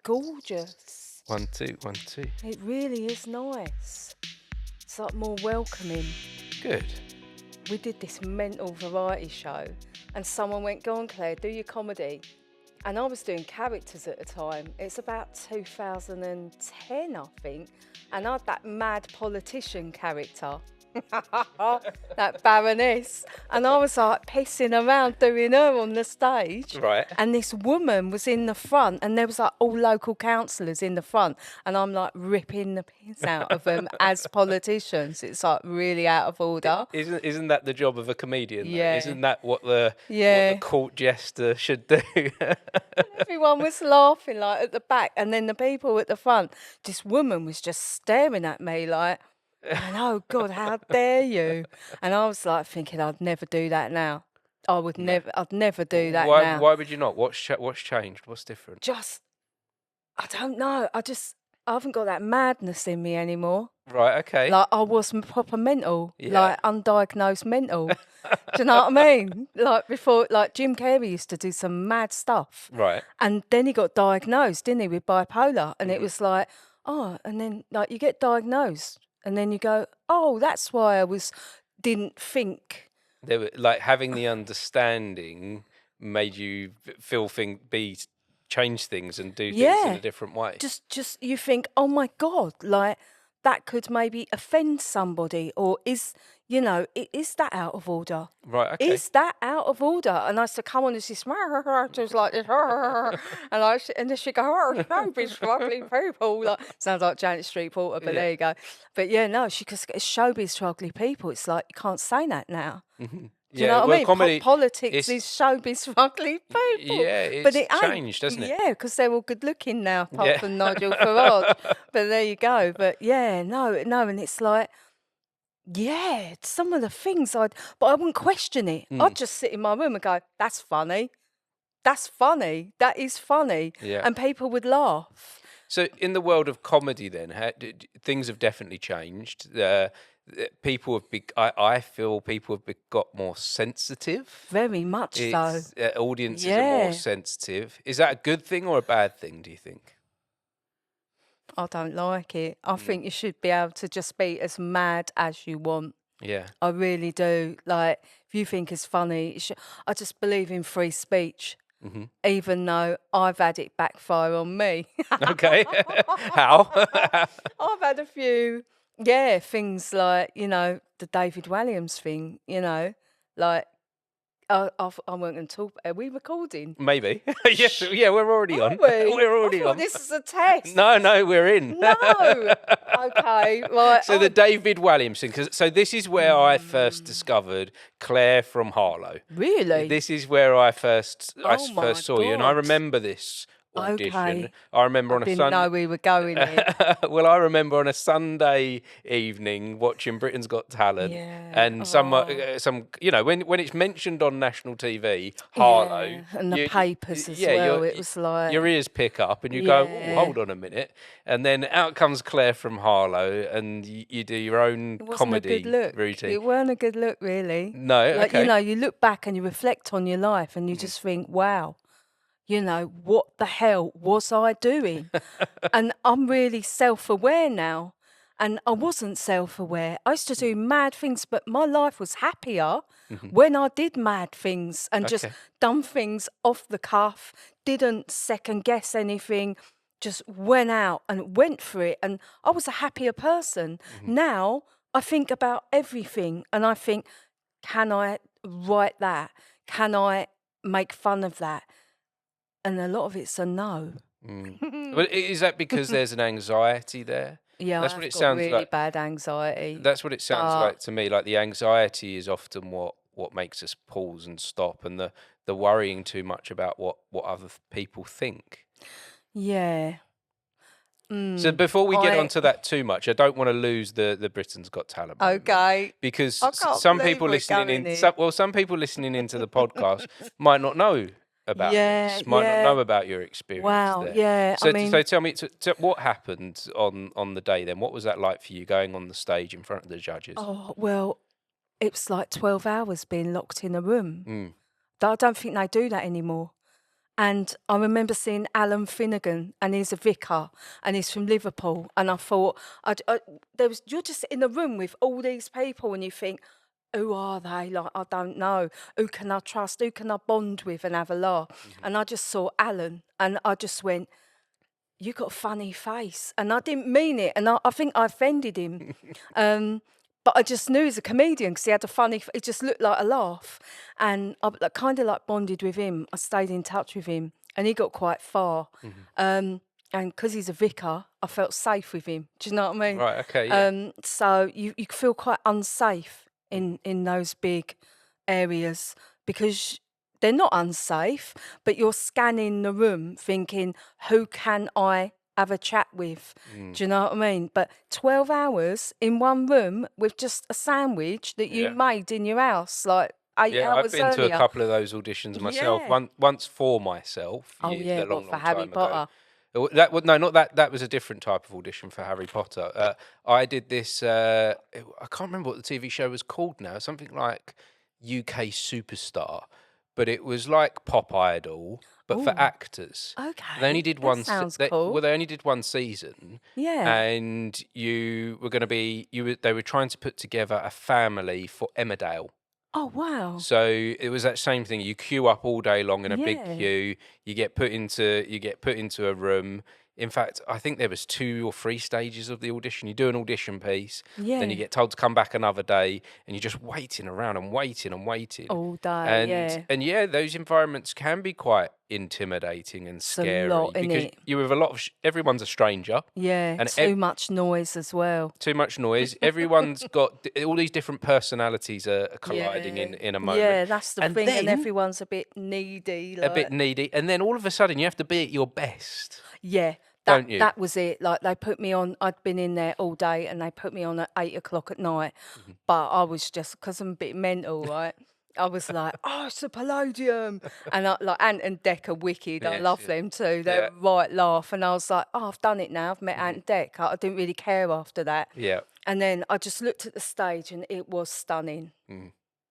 gorgeous. 1 2 1 2. It really is nice. It's like more welcoming. Good. We did this mental variety show, and someone went, "Go on, Claire, do your comedy." And I was doing characters at the time. It's about 2010, I think. And I had that mad politician character, that Baroness. And I was like pissing around doing her on the stage. Right. And this woman was in the front, and there was like all local councillors in the front. And I'm like ripping the piss out of them as politicians. It's like really out of order. Isn't that the job of a comedian? Though? Yeah. Isn't that what the court jester should do? Everyone was laughing like at the back, and then the people at the front. This woman was just staring at me like, and, "Oh God, how dare you!" And I was like thinking, I'd never do that now. I'd never do that now. Why would you not? What's changed? What's different? I don't know. I haven't got that madness in me anymore. Right. Okay. Like I was proper mental, like undiagnosed mental. Do you know what I mean? Like before, like Jim Carrey used to do some mad stuff. Right. And then he got diagnosed, didn't he, with bipolar? And it was like, oh, and then like you get diagnosed, and then you go, oh, that's why didn't think. They were like having the understanding made you change things and do things in a different way. Just you think, oh my God, like that could maybe offend somebody, or is that out of order? Right, okay. Is that out of order? And I said, come on, this is just like this, and then she go, oh, showbiz struggling people. Like, sounds like Janet Street Porter, but there you go. But yeah, no, she goes, showbiz struggling people. It's like you can't say that now. Mm-hmm. Do you know what I mean? Comedy, politics is showbiz ugly people. Yeah, but it changed, doesn't it? Yeah, because they're all good looking now, apart from Nigel Farage. But there you go. But yeah, no, and it's like, yeah, some of the things but I wouldn't question it. I'd just sit in my room and go, that's funny. That's funny. That is funny. Yeah. And people would laugh. So in the world of comedy then, things have definitely changed. People have I feel people have got more sensitive. Very much so. Audiences are more sensitive. Is that a good thing or a bad thing, do you think? I don't like it. I think you should be able to just be as mad as you want. Yeah. I really do. Like, if you think it's funny, I just believe in free speech, even though I've had it backfire on me. Okay. How? I've had a few, things like, the David Walliams thing, like, I weren't going to talk. Are we recording? Maybe. Yes. Yeah, we're already on. We're already on. This is a test. No, we're in. No. Okay. Right. So the David Walliams thing. So this is where I first discovered Clare from Harlow. Really? This is where I first saw you, and I God. remember this audition. Okay. I remember on a Didn't know we were going here. Well, I remember on a Sunday evening watching Britain's Got Talent, and some when it's mentioned on national TV, Harlow, and the papers as well. It was like your ears pick up, and you go, oh, hold on a minute, and then out comes Clare from Harlow, and you do your own comedy routine. It weren't a good look, really. No, like, okay. You look back and you reflect on your life, and you just think, wow. What the hell was I doing? And I'm really self-aware now. And I wasn't self-aware. I used to do mad things, but my life was happier when I did mad things and just done things off the cuff, didn't second guess anything, just went out and went for it. And I was a happier person. Now I think about everything and I think, can I write that? Can I make fun of that? And a lot of it's a no. Well, is that because there's an anxiety there? Yeah, that's I've what it got sounds really like. Bad anxiety. That's what it sounds like to me. Like the anxiety is often what makes us pause and stop, and the worrying too much about what other people think. Yeah. So before we get onto that too much, I don't want to lose the Britain's Got Talent moment. Okay. Because some people listening into the podcast might not know about this, might not know about your experience. Wow, there. yeah. So tell me, what happened on the day then? What was that like for you going on the stage in front of the judges? Oh, well, it was like 12 hours being locked in a room. I don't think they do that anymore. And I remember seeing Alan Finnegan, and he's a vicar, and he's from Liverpool. And I thought, you're just in a room with all these people, and you think, who are they? Like, I don't know. Who can I trust? Who can I bond with and have a laugh? And I just saw Alan, and I just went, you got a funny face. And I didn't mean it, and I think I offended him. But I just knew he was a comedian because he had a funny, it just looked like a laugh. And I kind of like bonded with him. I stayed in touch with him, and he got quite far. And because he's a vicar, I felt safe with him. Do you know what I mean? Right, okay, yeah. So you feel quite unsafe in those big areas because they're not unsafe, but you're scanning the room thinking, who can I have a chat with? Do you know what I mean? But 12 hours in one room with just a sandwich that you made in your house, like 8 hours I've been earlier. to a couple of those auditions myself. Once for myself. Oh, yeah, a long for Harry time Potter. Ago. Not that. That was a different type of audition for Harry Potter. I did this. I can't remember what the TV show was called now. Something like UK Superstar, but it was like Pop Idol, but for actors. Okay, They only did that sounds cool. Well, they only did one season. Yeah. And you were going to be. They were trying to put together a family for Emmerdale. Oh, wow. So it was that same thing. You queue up all day long in a big Yeah. queue. You get put into a room. In fact, I think there was 2 or 3 stages of the audition. You do an audition piece, then you get told to come back another day, and you're just waiting around and waiting and waiting all day. And those environments can be quite intimidating and scary a lot, because innit? you're with a lot of everyone's a stranger. Yeah, and too much noise as well. Too much noise. Everyone's got all these different personalities are colliding in a moment. Yeah, that's the thing, and then- everyone's a bit needy. a bit needy, and then all of a sudden you have to be at your best. Yeah, Don't you? that was it. Like they put me on. I'd been in there all day, and they put me on at 8 o'clock at night. But I was just because I'm a bit mental, right? I was like, oh, it's a Palladium, and Ant and Dec are wicked. I Yes, love yeah. them too. They're right laugh, and I was like, oh, I've done it now. I've met Ant and Dec. I didn't really care after that. Yeah. And then I just looked at the stage, and it was stunning.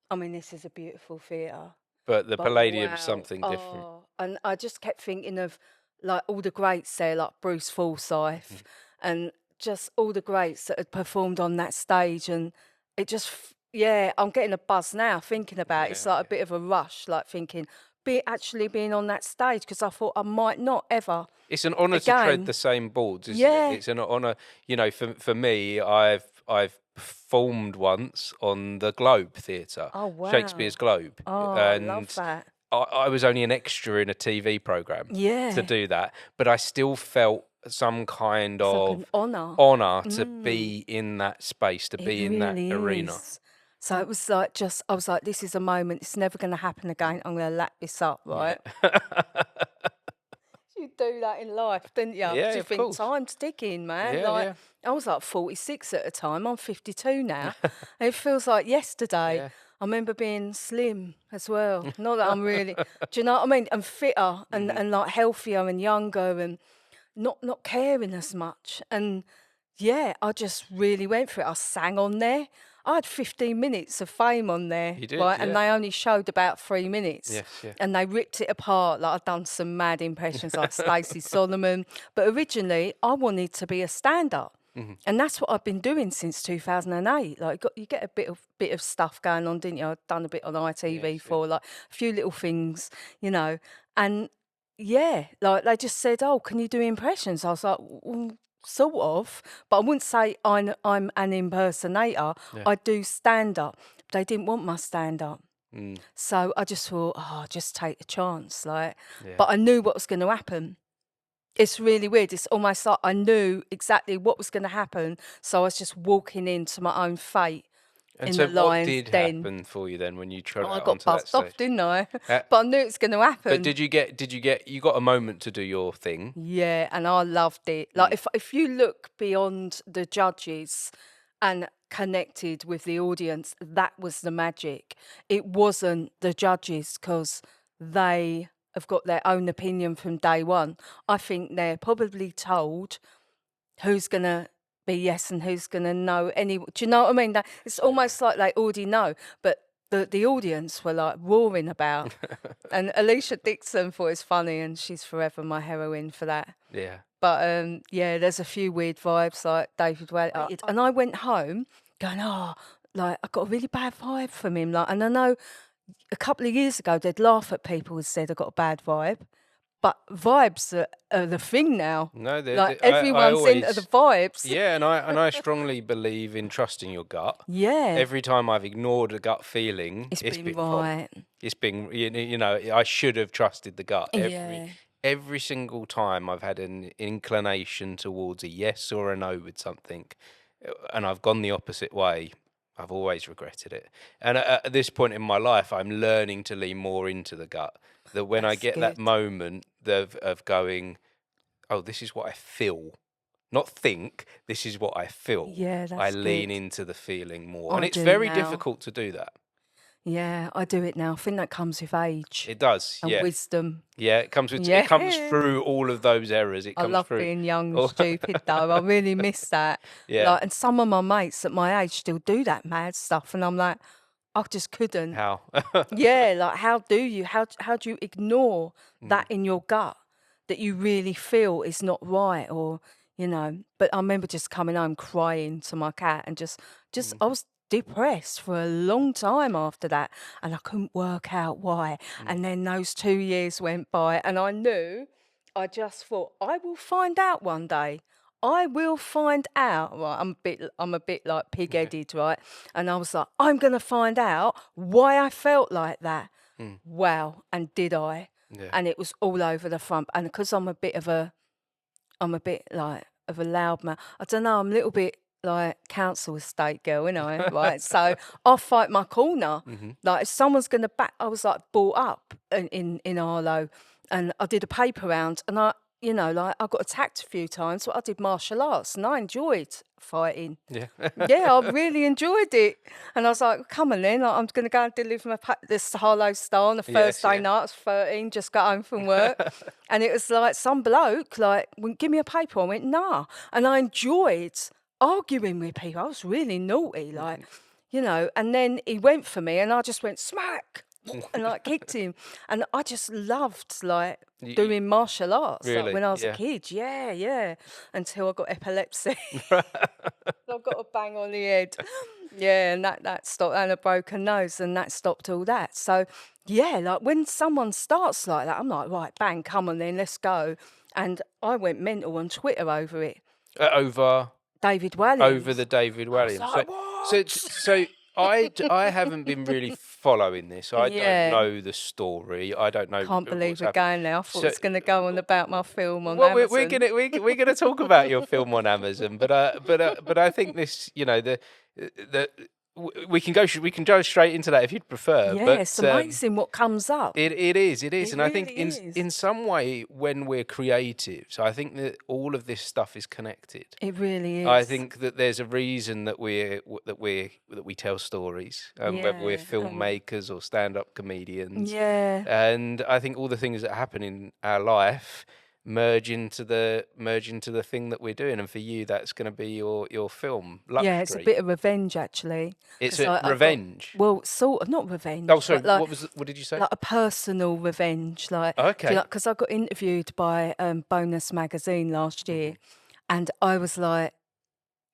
I mean, this is a beautiful theatre. But the Palladium's wow. something different. And I just kept thinking of like all the greats there, like Bruce Forsyth, and just all the greats that had performed on that stage. And it just, I'm getting a buzz now thinking about it. It's like a bit of a rush, like thinking, actually being on that stage, because I thought I might not ever. It's an honour to tread the same boards, isn't it? It's an honour, for me, I've performed once on the Globe Theatre. Oh, wow. Shakespeare's Globe. Oh, and I love that. I was only an extra in a TV programme Yeah. to do that, but I still felt some kind of like an honour to be in that space, to be in that arena. So it was like I was like, this is a moment, it's never going to happen again. I'm going to lap this up, right? You do that in life, didn't you? Yeah, you of think course. time's ticking, man. Yeah, like yeah. I was like 46 at the time. I'm 52 now. It feels like yesterday. Yeah. I remember being slim as well. Not that I'm really, do you know what I mean? And fitter and like healthier and younger and not caring as much. And I just really went for it. I sang on there. I had 15 minutes of fame on there. You did, right? yeah. And they only showed about 3 minutes. Yes, yeah. And they ripped it apart. Like I'd done some mad impressions like Stacey Solomon. But originally, I wanted to be a stand-up. And that's what I've been doing since 2008. Like you get a bit of stuff going on, didn't you? I've done a bit on ITV for like a few little things, And like they just said, "Oh, can you do impressions?" I was like, sort of, but I wouldn't say I'm an impersonator. I do stand up. They didn't want my stand up. So I just thought, just take a chance. But I knew what was going to happen. It's really weird. It's almost like I knew exactly what was going to happen. So I was just walking into my own fate. And in so the what lion's did den. happen for you then when you trod I out got onto that buzzed off, stage? didn't I? But I knew it was going to happen. But you got a moment to do your thing? Yeah, and I loved it. Like if you look beyond the judges and connected with the audience, that was the magic. It wasn't the judges because they have got their own opinion from day one. I think they're probably told who's going to be yes and who's going to no. Do you know what I mean? It's almost like they already know. But the audience were like roaring about. And Alicia Dixon thought it was funny, and she's forever my heroine for that. Yeah. But yeah, there's a few weird vibes like David Wellington. And I went home going, like I got a really bad vibe from him. Like, and I know a couple of years ago they'd laugh at people who said I got a bad vibe. But vibes are the thing now. No, Like I everyone's into the vibes. Yeah, and I strongly believe in trusting your gut. Yeah. Every time I've ignored a gut feeling, It's been wrong. right. It's been, you know, I should have trusted the gut. Yeah. Every single time I've had an inclination towards a yes or a no with something, and I've gone the opposite way, I've always regretted it. And at this point in my life, I'm learning to lean more into the gut. That when I get that moment of going, oh, this is what I feel, not think, this is what I feel. Yeah, that's I lean good. into the feeling more. I And it's do very now. difficult to do that. Yeah, I do it now. I think that comes with age It does, and yeah. wisdom. Yeah, it comes with Yeah. it comes through all of those errors. It I comes love through. being young and stupid though. I really miss that. Yeah. Like, and some of my mates at my age still do that mad stuff, and I'm like, I just couldn't. How? Yeah, like how do you ignore that in your gut that you really feel is not right, or But I remember just coming home crying to my cat and just I was depressed for a long time after that, and I couldn't work out why. And then those 2 years went by, and I just thought I will find out one day. I will find out. Right, I'm a bit like pig-headed, right? And I was like, I'm gonna find out why I felt like that. Wow, and did I? Yeah. And it was all over the front. And because I'm a bit like of a loud man. I don't know. I'm a little bit like council estate girl, right? So I'll fight my corner. Like if someone's gonna back, I was like brought up in Arlo, and I did a paper round, and I got attacked a few times, but I did martial arts and I enjoyed fighting. Yeah. Yeah, I really enjoyed it. And I was like, come on then, I'm going to go and deliver this Harlow Star on the Thursday night. I was 13, just got home from work. And it was like some bloke, like, give me a paper. I went, nah. And I enjoyed arguing with people. I was really naughty, like, and then he went for me and I just went, smack. And like kicked him, and I just loved like doing martial arts like, when I was a kid. Yeah, until I got epilepsy. So I got a bang on the head. Yeah, and that stopped, and a broken nose, and that stopped all that. So yeah, like when someone starts like that, I'm like, right, bang, come on then, let's go. And I went mental on Twitter over it. Over David Walliams. Over the David Walliams. Like, so I haven't been really following this. I don't know the story. I don't know. Can't believe we're going now. I thought it's going to go on about my film on Amazon. Amazon. We're gonna talk about your film on Amazon, but I think this, we can go straight into that if you'd prefer. Yeah, but, it's amazing what comes up. It is, and It I think really in some way when we're creatives, I think that all of this stuff is connected. It really is. I think that there's a reason that we tell stories, whether we're filmmakers or stand-up comedians. Yeah. And I think all the things that happen in our life merge into the thing that we're doing, and for you that's going to be your film Luxury. Yeah, it's a bit of revenge actually. It's a revenge. Well, sort of, not revenge. Oh, sorry. Like, what did you say? Like a personal revenge, like Okay. Because I got interviewed by Bonus magazine last year, and I was like,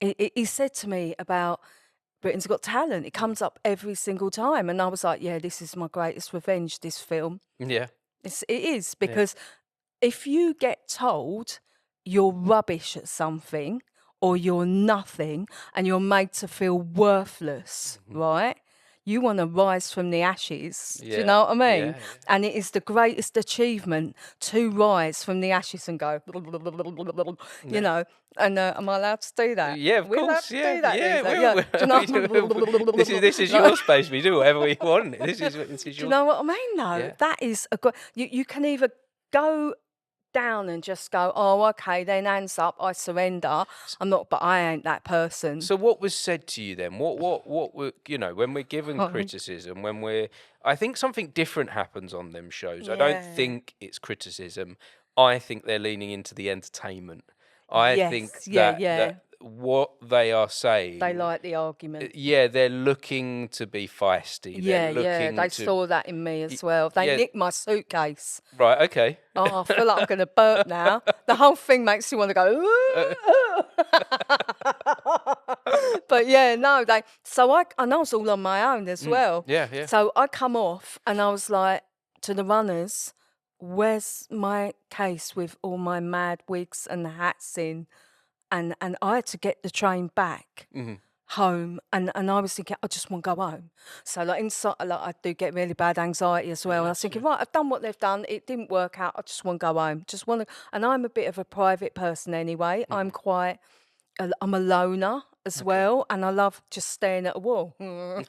he said to me about Britain's Got Talent. It comes up every single time, and I was like, yeah, this is my greatest revenge. This film. Yeah. It is because if you get told you're rubbish at something or you're nothing and you're made to feel worthless, right? You want to rise from the ashes. Do you know what I mean? Yeah. And it is the greatest achievement to rise from the ashes and go, you know. And am I allowed to do that? Yeah, of We're allowed course. to Yeah, do that, yeah. Do you know? This is your space. We do whatever we want. This is your. Do you know what I mean? Though that is a good. You can either go down and just go, oh, okay, then hands up, I surrender. I'm not, but I ain't that person. So what was said to you then? What were, when we're given criticism, I think something different happens on them shows. I don't think it's criticism. I think they're leaning into the entertainment. I think that what they are saying. They like the argument. Yeah, they're looking to be feisty. Yeah, They're yeah, looking they to, saw that in me as well. They yeah. nicked my suitcase. Right, okay. Oh, I feel like I'm going to burp now. The whole thing makes you want to go. But yeah, no, and I was all on my own as well. Yeah, yeah. So I come off and I was like to the runners, where's my case with all my mad wigs and hats in? And I had to get the train back home, and I was thinking, I just want to go home. So like inside, like I do get really bad anxiety as well. And I was thinking, right, I've done what they've done. It didn't work out. I just want to go home. Just want to. And I'm a bit of a private person anyway. I'm a loner as well, and I love just staring at a wall. Yeah,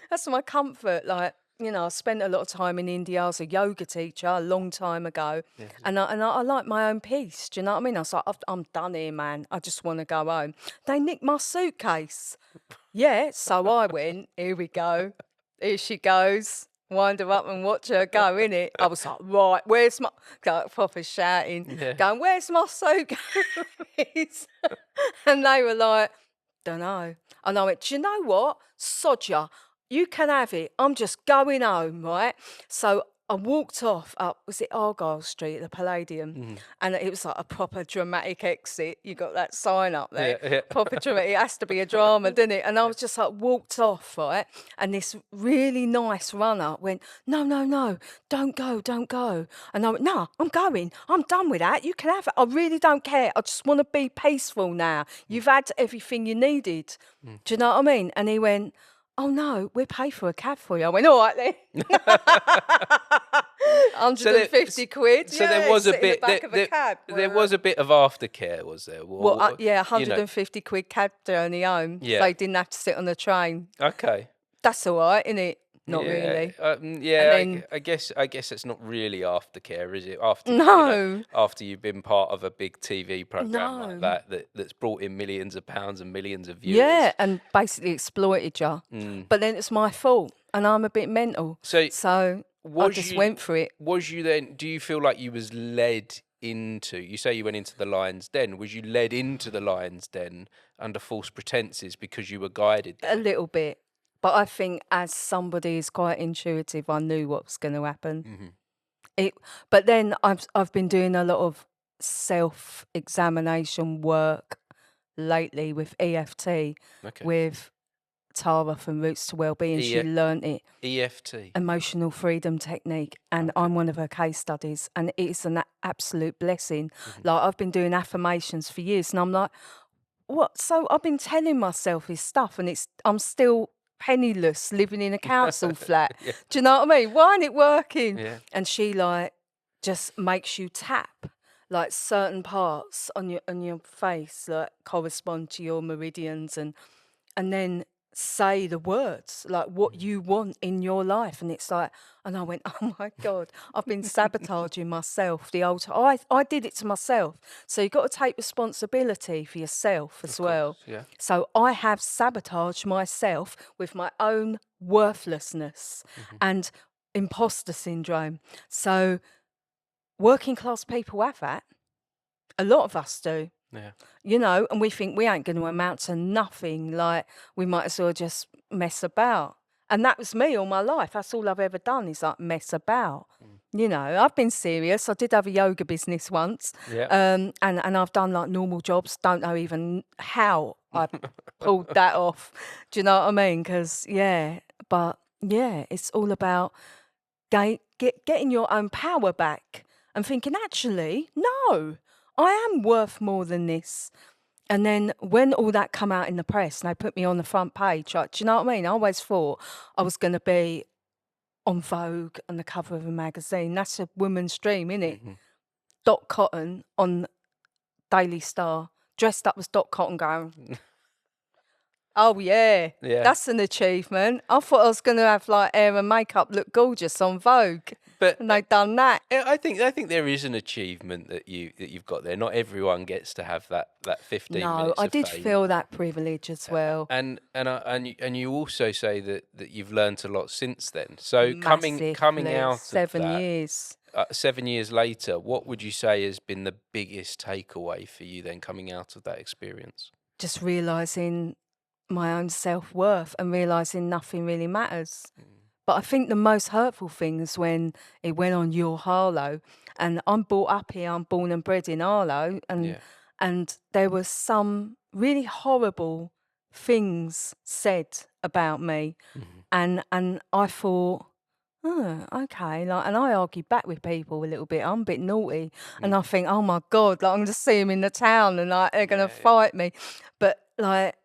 that's my comfort. Like, you know, I spent a lot of time in India. I was a yoga teacher a long time ago, and I like my own peace. Do you know what I mean? I was like, I'm done here, man. I just want to go home. They nicked my suitcase. Yeah, so I went. Here we go. Here she goes. Wind her up and watch her go, innit? I was like, right, where's my... proper shouting, going, where's my suitcase? And they were like, don't know. And I went, do you know what? Sod ya. You can have it. I'm just going home, right? So I walked off up, was it Argyle Street, the Palladium? And it was like a proper dramatic exit. You got that sign up there. Yeah. Proper dramatic. It has to be a drama, doesn't it? And I was just like walked off, right? And this really nice runner went, no, don't go. And I went, no, I'm going. I'm done with that. You can have it. I really don't care. I just want to be peaceful now. You've had everything you needed. Do you know what I mean? And he went, oh no, we'll pay for a cab for you. I went, all right then. 150 quid. So there was a bit. There was a bit of aftercare, was there? Well, yeah, 150 quid cab journey home. Yeah. So you didn't have to sit on the train. Okay. That's all right, isn't it? Not really. I guess it's not really aftercare, is it? After after you've been part of a big TV program like that's brought in millions of pounds and millions of viewers. Yeah, and basically exploited you. But then it's my fault, and I'm a bit mental. So I just went for it. Was you then? Do you feel like you was led into? You say you went into the Lion's Den. Was you led into the Lion's Den under false pretenses because you were guided there? A little bit. But I think as somebody who's quite intuitive, I knew what was going to happen. But then I've been doing a lot of self-examination work lately with EFT, with Tara from Roots to Wellbeing. She learnt it. EFT. Emotional Freedom Technique. And I'm one of her case studies. And it's an absolute blessing. Like, I've been doing affirmations for years. And I'm like, what? So I've been telling myself this stuff, and I'm still penniless, living in a council flat. Do you know what I mean? Why ain't it working? And she like just makes you tap like certain parts on your face like correspond to your meridians, and then say the words like what you want in your life. And it's like, and I went, oh my God, I've been sabotaging myself the whole time. I did it to myself. So you've got to take responsibility for yourself as well. Yeah. So I have sabotaged myself with my own worthlessness and imposter syndrome. So working class people have that. A lot of us do. Yeah. You know, and we think we ain't going to amount to nothing. Like, we might as well just mess about. And that was me all my life. That's all I've ever done is like mess about. You know, I've been serious. I did have a yoga business once. And I've done like normal jobs. Don't know even how I pulled that off. Do you know what I mean? Because, it's all about getting your own power back and thinking, actually, no. I am worth more than this. And then when all that come out in the press and they put me on the front page, like, do you know what I mean? I always thought I was going to be on Vogue on the cover of a magazine. That's a woman's dream, isn't it? Dot Cotton on Daily Star, dressed up as Dot Cotton going, oh yeah, that's an achievement. I thought I was going to have like hair and makeup look gorgeous on Vogue. And they've done that. I think there is an achievement that you've got there. Not everyone gets to have that 15 minutes. No, I did fame. feel that privilege as well. And you also say that you've learnt a lot since then. So Massively. coming out of 7 that, years. 7 years later, what would you say has been the biggest takeaway for you then coming out of that experience? Just realising my own self-worth and realising nothing really matters. But I think the most hurtful thing is when it went on your Harlow, and I'm brought up here, I'm born and bred in Harlow, Yeah. and there were some really horrible things said about me, and I thought, oh, okay, like, and I argue back with people a little bit. I'm a bit naughty, and I think, oh my God, like I'm just see them in the town, and like they're gonna fight me, but like.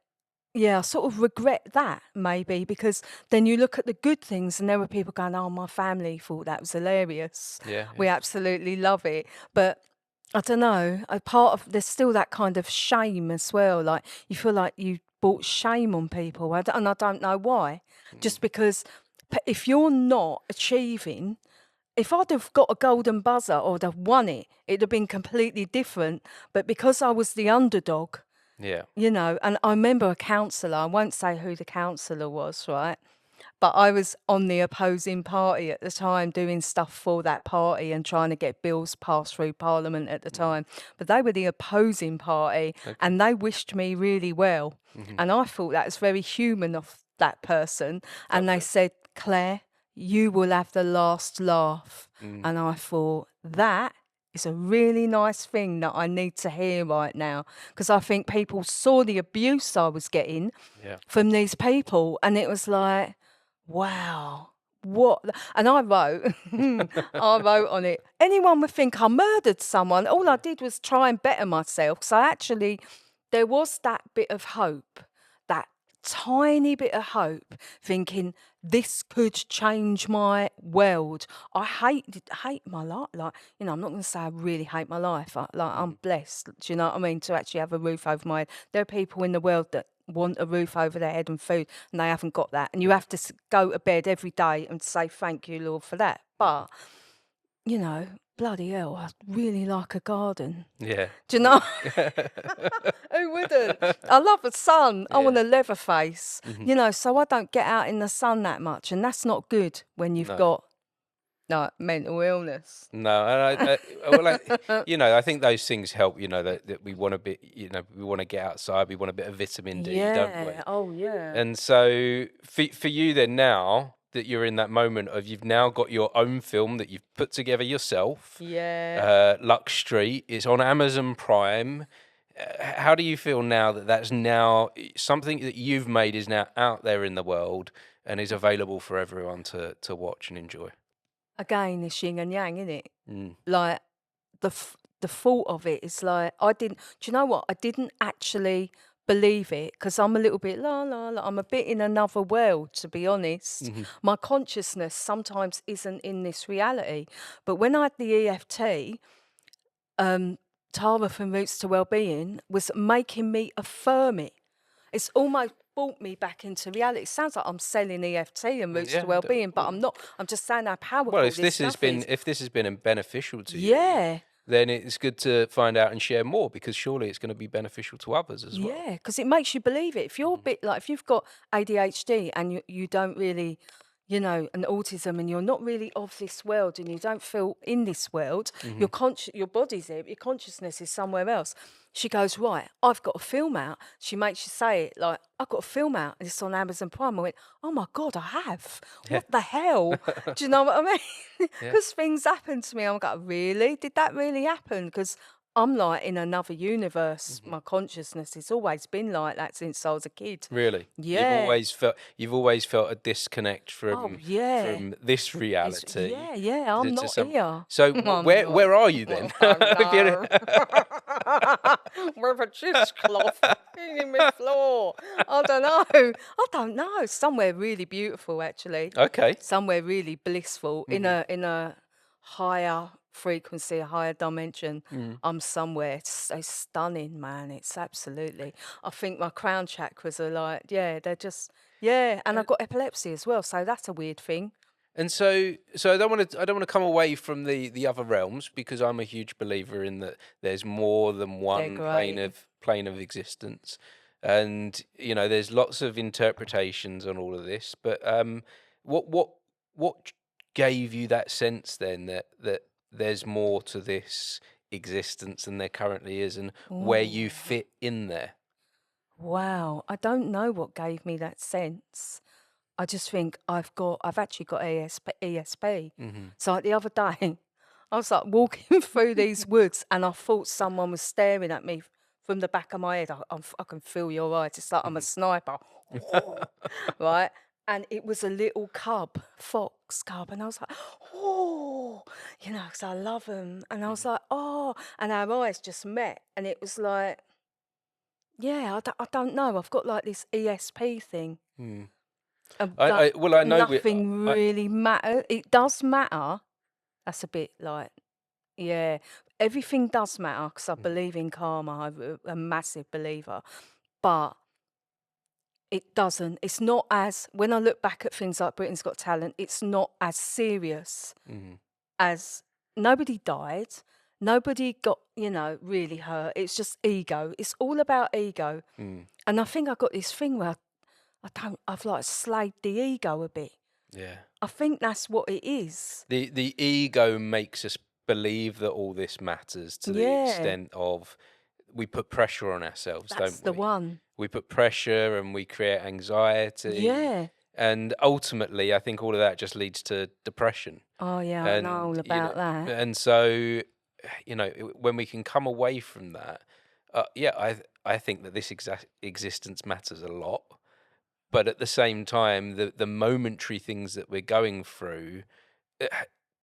Yeah, I sort of regret that maybe, because then you look at the good things and there were people going, oh, my family thought that was hilarious. Yeah. We absolutely love it. But I don't know, a part of there's still that kind of shame as well. Like you feel like you brought shame on people, and I don't know why. Just because if you're not achieving, if I'd have got a golden buzzer or I'd have won it, it'd have been completely different. But because I was the underdog, Yeah. you know, and I remember a counsellor, I won't say who the counsellor was, right? But I was on the opposing party at the time, doing stuff for that party and trying to get bills passed through Parliament at the time. But they were the opposing party, and they wished me really well. And I thought that was very human of that person. And they said, Claire, you will have the last laugh. And I thought, that is a really nice thing that I need to hear right now, because I think people saw the abuse I was getting from these people, and it was like, wow, what? And I wrote, I wrote on it. Anyone would think I murdered someone. All I did was try and better myself. So actually, there was that bit of hope, that tiny bit of hope, thinking this could change my world. I hate my life. Like, you know, I'm not going to say I really hate my life. I'm blessed. Do you know what I mean? To actually have a roof over my head. There are people in the world that want a roof over their head and food, and they haven't got that. And you have to go to bed every day and say thank you, Lord, for that. But you know, bloody hell, I really like a garden. Yeah. Do you know? Who wouldn't? I love the sun. I want a leather face, you know, so I don't get out in the sun that much. And that's not good when you've got mental illness. No, and I think those things help. You know that we want a bit. You know, we want to get outside. We want a bit of vitamin D, don't we? Oh, yeah. And so for you then, now that you're in that moment of you've now got your own film that you've put together yourself. Yeah. Lux Street. It's on Amazon Prime. How do you feel now that that's now something that you've made is now out there in the world and is available for everyone to watch and enjoy? Again, it's yin and yang, isn't it? Like the thought of it is like, do you know what? I didn't actually believe it, because I'm a little bit I'm a bit in another world, to be honest. My consciousness sometimes isn't in this reality. But when I had the EFT, Tara from Roots to Wellbeing was making me affirm it. It's almost brought me back into reality. It sounds like I'm selling EFT and Roots to Wellbeing, but I'm not. I'm just saying how powerful this stuff is. If this has been beneficial to you, then it's good to find out and share more, because surely it's going to be beneficial to others as well. Yeah, because it makes you believe it. If you're a bit like, if you've got ADHD and you don't really, you know, and autism, and you're not really of this world and you don't feel in this world, your body's there, but your consciousness is somewhere else. She goes, right, I've got a film out. She makes you say it like, I've got a film out and it's on Amazon Prime. I went, oh my God, I have. What the hell? Do you know what I mean? Because things happen to me. I'm like, really? Did that really happen? Because I'm like in another universe. My consciousness has always been like that since I was a kid. Really? Yeah. You've always felt a disconnect from this reality. I'm not here. So where are you then? With a cheesecloth in my floor. I don't know. Somewhere really beautiful, actually. Okay. Somewhere really blissful in a higher frequency, a higher dimension. I'm somewhere. It's stunning, man. It's absolutely. I think my crown chakras are like, they're just, and I've got epilepsy as well, so that's a weird thing. And so I don't want to come away from the other realms, because I'm a huge believer in that there's more than one plane of existence, and you know there's lots of interpretations on all of this. But what gave you that sense then that there's more to this existence than there currently is, and where Oh, you fit in there. wow. I don't know what gave me that sense. I just think I've actually got ESP. Mm-hmm. So like the other day, I was like walking through these woods and I thought someone was staring at me from the back of my head. I can feel your eyes. It's like I'm a sniper, right? And it was a little fox cub. And I was like, oh, 'cause I love them. And I was like, oh, and our eyes just met. And it was like, yeah, I don't know. I've got like this ESP thing. Mm. That Well, I know nothing really matters. It does matter. That's a bit like, yeah, everything does matter because I believe in karma. I'm a massive believer. But it doesn't. It's not as, when I look back at things like Britain's Got Talent, it's not as serious as nobody died. Nobody got, really hurt. It's just ego. It's all about ego. And I think I got this thing where I've like slayed the ego a bit. Yeah. I think that's what it is. The ego makes us believe that all this matters to the Yeah. extent of we put pressure on ourselves, That's don't the we? one. We put pressure and we create anxiety. Yeah. And ultimately, I think all of that just leads to depression. Oh, yeah, I know all about that. And so, when we can come away from that, I think that this existence matters a lot. But at the same time, the momentary things that we're going through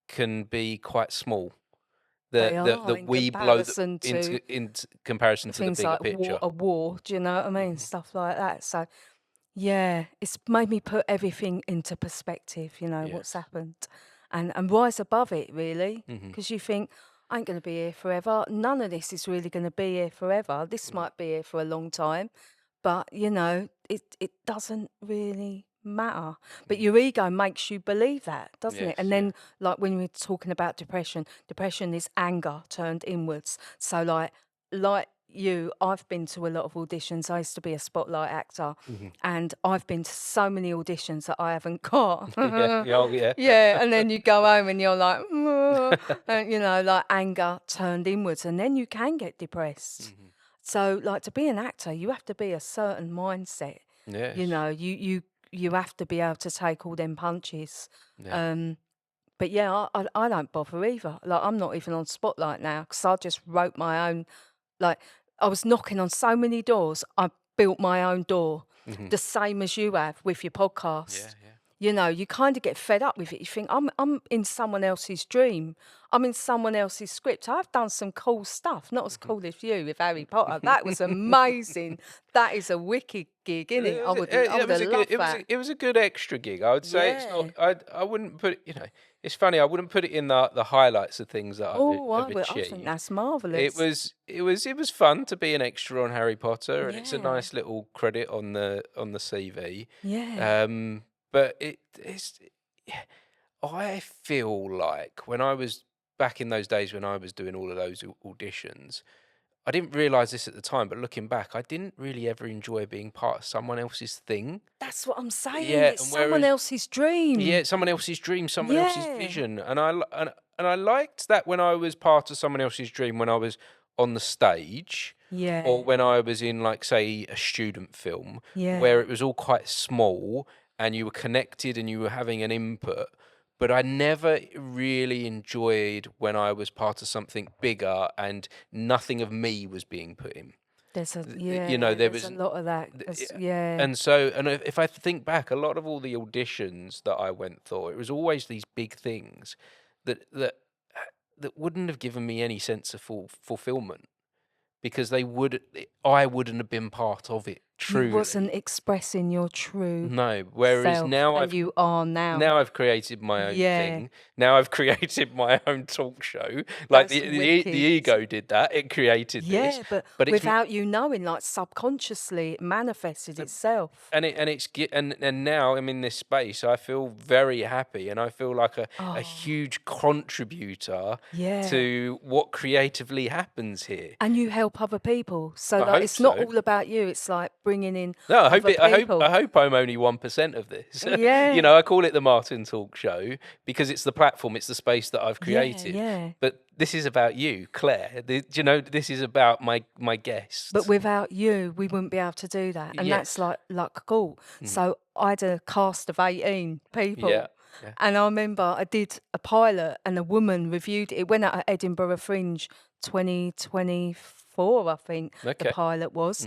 can be quite small. They are That in we blow comparison to in comparison to the things bigger like picture. a war, do you know what I mean? Stuff like that. So, yeah, it's made me put everything into perspective, what's Yes. happened, and rise above it, really, because you think, I ain't going to be here forever. None of this is really going to be here forever. This might be here for a long time, but, it doesn't really matter. But your ego makes you believe that, doesn't it? Yes, And then, like when we're talking about depression is anger turned inwards. So, like you, I've been to a lot of auditions. I used to be a spotlight actor, and I've been to so many auditions that I haven't got. yeah, oh, yeah. Yeah, and then you go home and you're like, and, like anger turned inwards, and then you can get depressed. So, like, to be an actor, you have to be a certain mindset. Yes. You have to be able to take all them punches. Yeah. But yeah, I don't bother either. Like, I'm not even on Spotlight now because I just wrote my own. Like, I was knocking on so many doors. I built my own door, the same as you have with your podcast. Yeah. You kind of get fed up with it. You think, I'm in someone else's dream. I'm in someone else's script. I've done some cool stuff. Not as cool as you with Harry Potter. That was amazing. That is a wicked gig, isn't it? I would have loved that. It was a good extra gig. I would say it's not. I wouldn't put it. It's funny. I wouldn't put it in the highlights of things that I've I achieved. think that's marvellous. It was fun to be an extra on Harry Potter, and it's a nice little credit on the CV. Yeah. But I feel like when I was back in those days when I was doing all of those auditions, I didn't realise this at the time, but looking back, I didn't really ever enjoy being part of someone else's thing. That's what I'm saying. Yeah, It's someone else's dream. Yeah, someone else's dream, someone else's vision, and I liked that when I was part of someone else's dream when I was on the stage. Yeah. Or when I was in, like, say, a student film, where it was all quite small and you were connected and you were having an input. But I never really enjoyed when I was part of something bigger and nothing of me was being put in. There's a there was a lot of that. And so, and if I think back, a lot of all the auditions that I went through, it was always these big things that wouldn't have given me any sense of fulfillment. Because I wouldn't have been part of it. Truly, you wasn't expressing your true. No, whereas self, now and you are now. Now I've created my own thing. Now I've created my own talk show. Like the ego did that; it created this. Yeah, but without you knowing, like subconsciously, it manifested itself. And now I'm in this space. I feel very happy, and I feel like a huge contributor to what creatively happens here. And you help other people, so like, it's not all about you. It's like bringing in No, I other people. I hope I'm only 1% of this. Yeah. You know, I call it the Martin Talk Show because it's the platform, it's the space that I've Yeah, created. yeah. But this is about you, Claire. You know, this is about my guests. But without you, we wouldn't be able to do that. And that's Yes. like cool. So I had a cast of 18 people. Yeah. Yeah. And I remember I did a pilot and a woman reviewed it. It went out at Edinburgh Fringe 2024, I think the Okay. pilot was.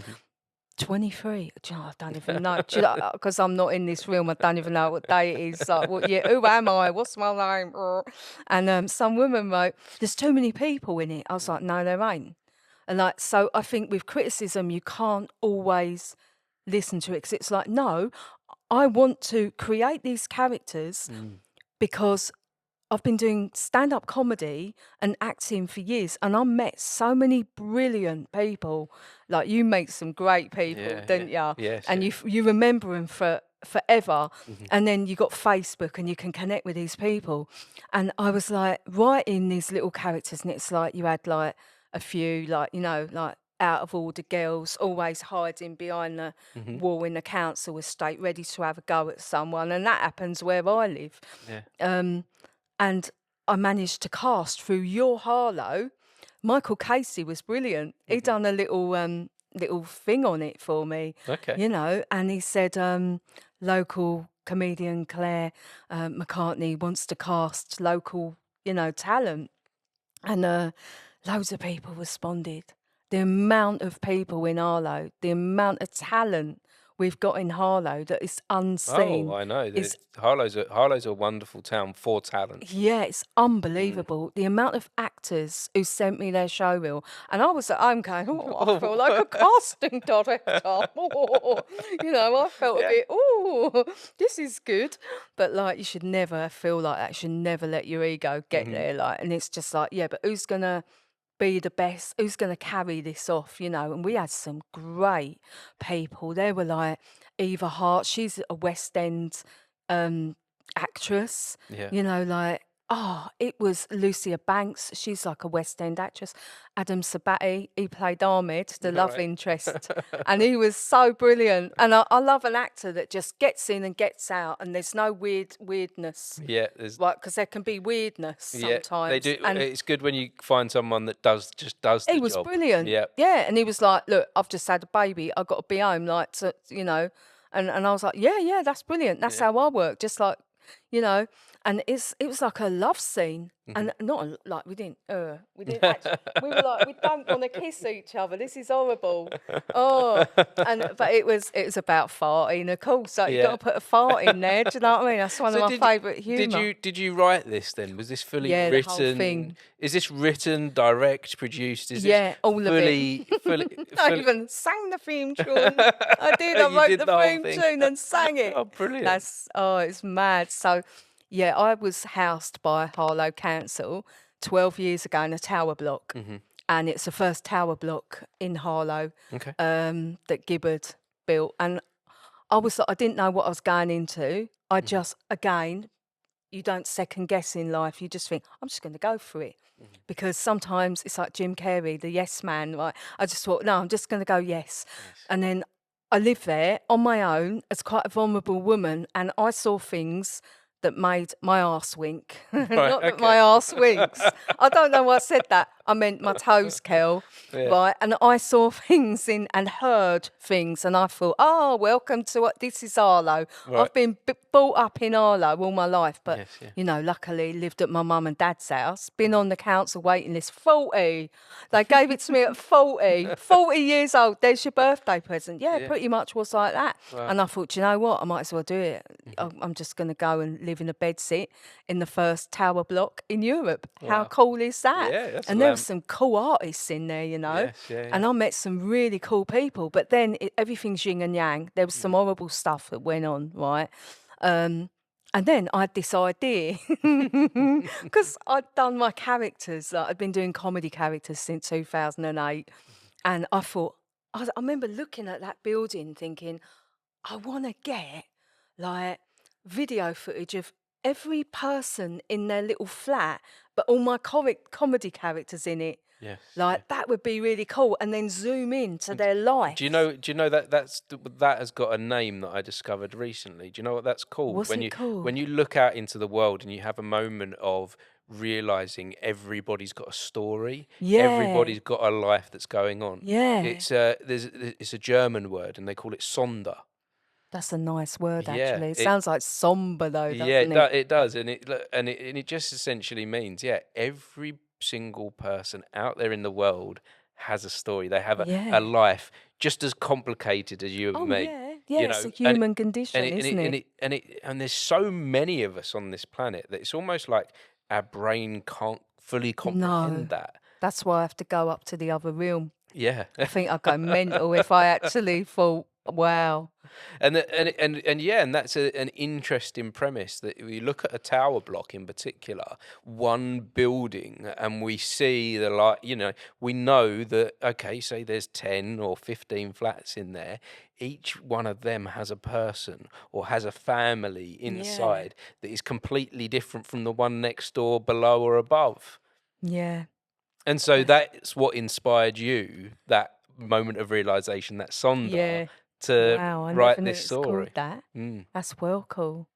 23. Do you know, I don't even know. Because I'm not in this room, I don't even know what day it is. Like, who am I? What's my name? And some woman wrote, "There's too many people in it." I was like, "No, there ain't." And like, so I think with criticism, you can't always listen to it because it's like, no, I want to create these characters because I've been doing stand-up comedy and acting for years, and I met so many brilliant people. Like, you meet some great people, Yeah, don't yeah. you? Yes, And yeah. you remember them for forever. And then you got Facebook, and you can connect with these people. And I was like writing these little characters, and it's like you had like a few, like, you know, like out of order girls always hiding behind the wall in the council estate, ready to have a go at someone, and that happens where I live. Yeah. And I managed to cast through your Harlow. Michael Casey was brilliant. He done a little thing on it for me, Okay. you know, and he said local comedian Claire McCartney wants to cast local, you know, talent. And loads of people responded. The amount of people in Harlow, the amount of talent we've got in Harlow that is unseen. Oh, I know. Is Harlow's a wonderful town for talent. Yeah, it's unbelievable. The amount of actors who sent me their show reel. And I was at home going, oh, I feel like a casting director. Oh, you know, I felt a bit, oh, this is good. But like, you should never feel like that. You should never let your ego get there. Like, and it's just like, yeah, but who's going to be the best? Who's going to carry this off, you know? And we had some great people. They were like Eva Hart. She's a West End actress, Yeah. you know, like, it was Lucia Banks. She's like a West End actress. Adam Sabati, he played Ahmed, the love Right. interest, and he was so brilliant. And I love an actor that just gets in and gets out, and there's no weirdness. Yeah, there's Right, because there can be weirdness sometimes. they do. And It's good when you find someone that does the he was job. brilliant. Yeah. Yeah, and he was like, "Look, I've just had a baby. I've got to be home, like, to, you know." And I was like, "Yeah, that's brilliant. That's how I work. Just like, you know." And it was like a love scene, and not like we didn't actually, we were like, we don't want to kiss each other. This is horrible. Oh, but it was about farting, of course. Like, you got to put a fart in there. Do you know what I mean? That's one of my favourite humour. Did you write this then? Was this fully Yeah, the whole written? thing. Is this written, direct, produced? Is Yeah, this all of it. fully? I even sang the theme tune. I did. I You wrote did the the whole theme thing. tune and sang it. Oh, brilliant. It's mad. So, yeah, I was housed by Harlow Council 12 years ago in a tower block. And it's the first tower block in Harlow Okay. that Gibbard built. And I didn't know what I was going into. I just, again, you don't second guess in life. You just think, I'm just going to go for it. Because sometimes it's like Jim Carrey, the yes man, right? I just thought, no, I'm just going to go yes. And then I lived there on my own as quite a vulnerable woman, and I saw things that made my arse wink. Not that my arse winks. I don't know why I said that. I meant my toes curl, right? And I saw things and heard things, and I thought, oh, welcome to what this is Harlow. Right. I've been brought up in Harlow all my life, but Yes, yeah. you know, luckily lived at my mum and dad's house. Been on the council waiting list 40. They gave it to me at 40. 40 years old. There's your birthday present. Yeah, pretty much was like that. Wow. And I thought, you know what? I might as well do it. I'm just going to go and live in a bedsit in the first tower block in Europe. How cool is that? Yeah, that's and there were some cool artists in there, you know. Yes, yeah. And I met some really cool people. But then everything's yin and yang. There was some horrible stuff that went on, right? And then I had this idea, because I'd done my characters, like I'd been doing comedy characters since 2008. And I thought, I remember looking at that building thinking, I want to get like video footage of every person in their little flat, but all my comedy characters in it. Yes. Like that would be really cool, and then zoom in to their life. Do you know that that has got a name that I discovered recently? Do you know what that's called? What's it called? When you look out into the world and you have a moment of realizing everybody's got a story, Yeah, everybody's got a life that's going on. yeah. It's a German word and they call it Sonder. That's a nice word, Yeah, actually. It sounds like somber, though, yeah, doesn't it? it does, and it just essentially means, yeah, every single person out there in the world has a story. They have a Yeah. life just as complicated as you and Oh, me, yeah. you Yeah, it's a know. human condition, isn't it? And there's so many of us on this planet that it's almost like our brain can't fully No. comprehend that. That's why I have to go up to the other room. Yeah. I think I'd go mental if I actually thought, wow. And yeah, and that's an interesting premise that we look at a tower block in particular, one building, and we see the light. You know, we know that okay, say there's 10 or 15 flats in there. Each one of them has a person or has a family inside that is completely different from the one next door, below, or above. Yeah. And so that's what inspired you, that moment of realization, that Sonder, Yeah. to Wow. I write never knew this it's called story. that. Mm. That's well cool.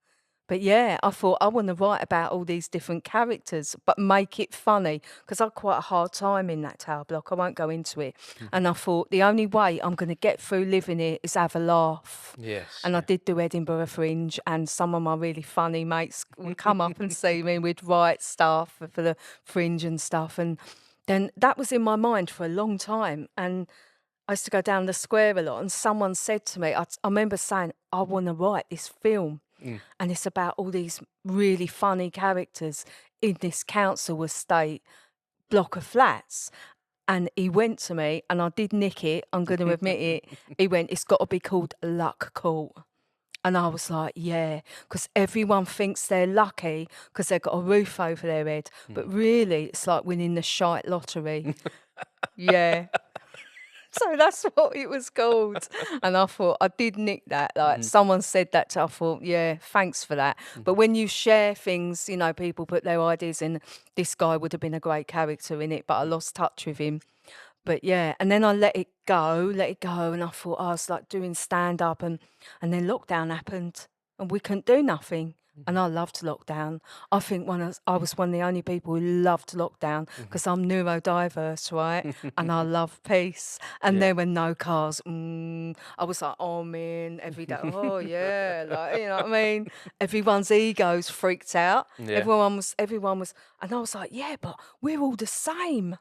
But yeah, I thought I want to write about all these different characters, but make it funny because I had quite a hard time in that tower block. I won't go into it. And I thought the only way I'm going to get through living it is have a laugh. Yes. And I did do Edinburgh Fringe, and some of my really funny mates would come up and see me. We'd write stuff for the Fringe and stuff. And then that was in my mind for a long time. And I used to go down the square a lot, and someone said to me, I remember saying, I want to write this film. And it's about all these really funny characters in this council estate block of flats. And he went to me, and I did nick it, I'm going to admit it. He went, it's got to be called Luck Court. And I was like, yeah, because everyone thinks they're lucky because they've got a roof over their head. But really, it's like winning the shite lottery. Yeah. So that's what it was called. And I thought, I did nick that. Like someone said that I thought, yeah, thanks for that. But when you share things, you know, people put their ideas in. This guy would have been a great character in it, but I lost touch with him. But yeah, and then I let it go. And I thought, I was like doing stand up and then lockdown happened and we couldn't do nothing. And I loved lockdown. I think I was one of the only people who loved lockdown because I'm neurodiverse, right? And I love peace. And there were no cars. I was like, oh man, every day. Oh yeah, like you know what I mean. Everyone's egos freaked out. Yeah. Everyone was, and I was like, yeah, but we're all the same.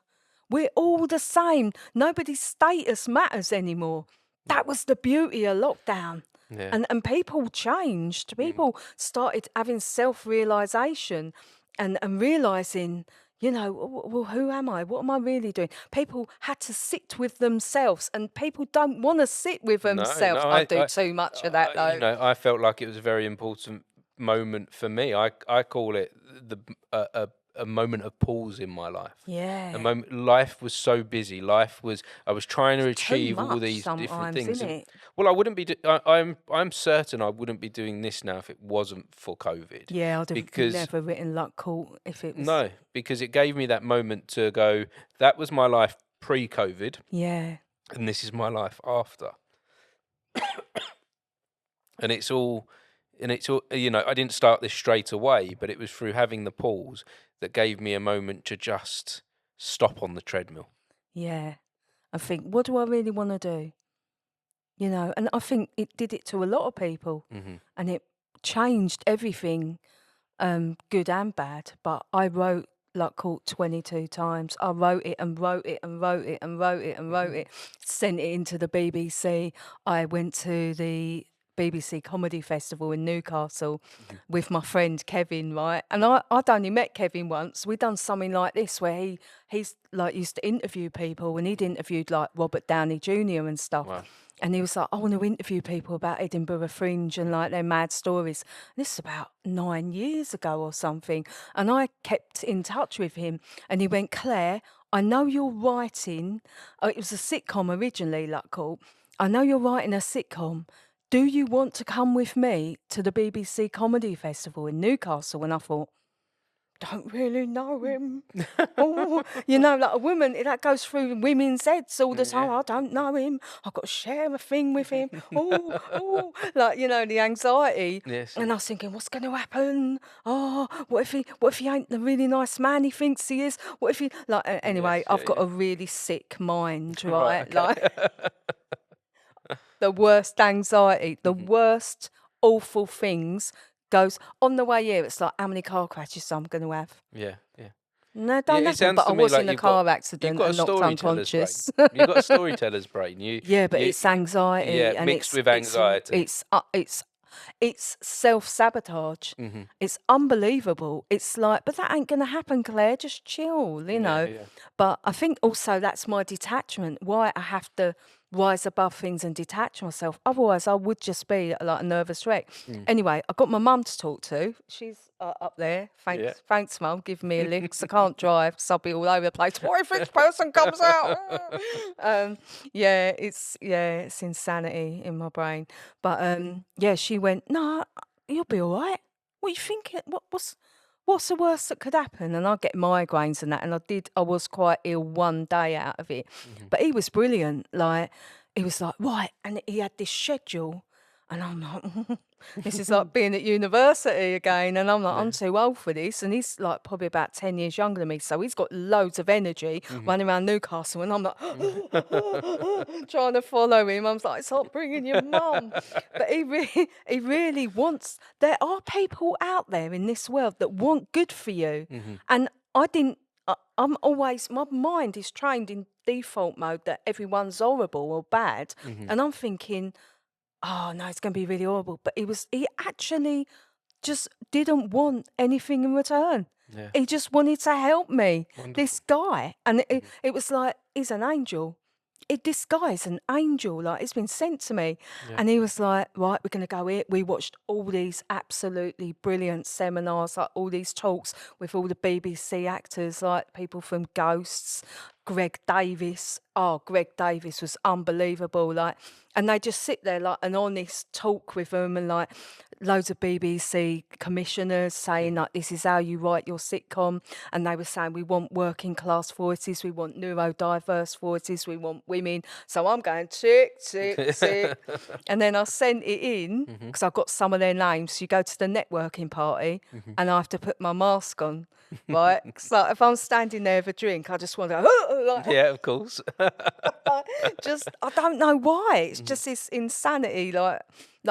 We're all the same. Nobody's status matters anymore. That was the beauty of lockdown. Yeah. And people changed. People started having self-realization and realizing, you know, well, who am I? What am I really doing? People had to sit with themselves, and people don't want to sit with themselves. I do too much of that, though. You know, I felt like it was a very important moment for me. I call it a moment of pause in my life. Yeah. A moment. Life was so busy. I was trying to achieve all much these different sometimes, things. isn't it? Well, I wouldn't be. I'm certain I wouldn't be doing this now if it wasn't for COVID. Yeah, I'd have because never written Luck Court if it was. no, because it gave me that moment to go. That was my life pre-COVID, Yeah. and this is my life after. And it's all, you know, I didn't start this straight away, but it was through having the pause that gave me a moment to just stop on the treadmill. Yeah. I think, what do I really want to do? You know, and I think it did it to a lot of people and it changed everything, good and bad. But I wrote Luck Court 22 times. I wrote it and wrote it and wrote it and wrote it and wrote it, sent it into the BBC. I went to the BBC Comedy Festival in Newcastle with my friend Kevin, right? And I'd only met Kevin once. We'd done something like this where he's like used to interview people, and he'd interviewed like Robert Downey Jr. and stuff. Wow. And he was like, I want to interview people about Edinburgh Fringe and like their mad stories. And this is about 9 years ago or something. And I kept in touch with him, and he went, Claire, I know you're writing. It was a sitcom originally, Luck Court. I know you're writing a sitcom. Do you want to come with me to the BBC Comedy Festival in Newcastle? And I thought, don't really know him. Oh, like a woman that goes through women's heads all the time. Yeah. I don't know him. I've got to share a thing with him. Oh, like the anxiety. Yes. And I was thinking, what's going to happen? Oh, what if he ain't the really nice man he thinks he is? What if he anyway? Yes, I've yeah, got yeah. a really sick mind, Right. right? Okay. Like the worst anxiety, the worst awful things goes on the way here. It's like how many car crashes I'm going to have. Yeah. Yeah. No, Yeah. don't It happen. sounds But I to me was like in a car accident a and knocked storyteller's brain. unconscious. You've got a storyteller's brain. Yeah, but you, it's anxiety and mixed with anxiety. it's self-sabotage. Mm-hmm. It's unbelievable. It's like, but that ain't gonna happen, Claire. Just chill, Yeah. Yeah. But I think also that's my detachment. Why I have to rise above things and detach myself. Otherwise, I would just be like a nervous wreck. Anyway, I got my mum to talk to. She's up there. Yeah. Thanks, Mum, giving me a lift 'cause I can't drive, so I'll be all over the place. What if this person comes out? It's insanity in my brain. But she went, no, you'll be all right. What are you thinking? What's the worst that could happen? And I get migraines and that, and I was quite ill one day out of it. But he was brilliant. Like, he was like, right, and he had this schedule. And I'm like, this is like being at university again. And I'm like, I'm too old for this. And he's like probably about 10 years younger than me. So he's got loads of energy running around Newcastle. And I'm like, trying to follow him. I was like, stop bringing your mum. But he really wants, there are people out there in this world that want good for you. And I'm always, my mind is trained in default mode that everyone's horrible or bad. And I'm thinking, oh no, it's going to be really horrible. But he actually just didn't want anything in return. Yeah. He just wanted to help me, Wonderful. this guy. And it was like, he's an angel. This guy's an angel, like it's been sent to me. Yeah. And he was like, right, we're going to go here. We watched all these absolutely brilliant seminars, like all these talks with all the BBC actors, like people from Ghosts, Greg Davis. Oh, Greg Davis was unbelievable. Like, and they just sit there like an honest talk with them, and like loads of BBC commissioners saying like, this is how you write your sitcom. And they were saying, we want working class voices, we want neurodiverse voices, we want women. So I'm going tick. And then I sent it in because I've got some of their names. So you go to the networking party and I have to put my mask on, right? So if I'm standing there with a drink, I just want to go, like, Yeah, of course. I don't know why. It's just this insanity, like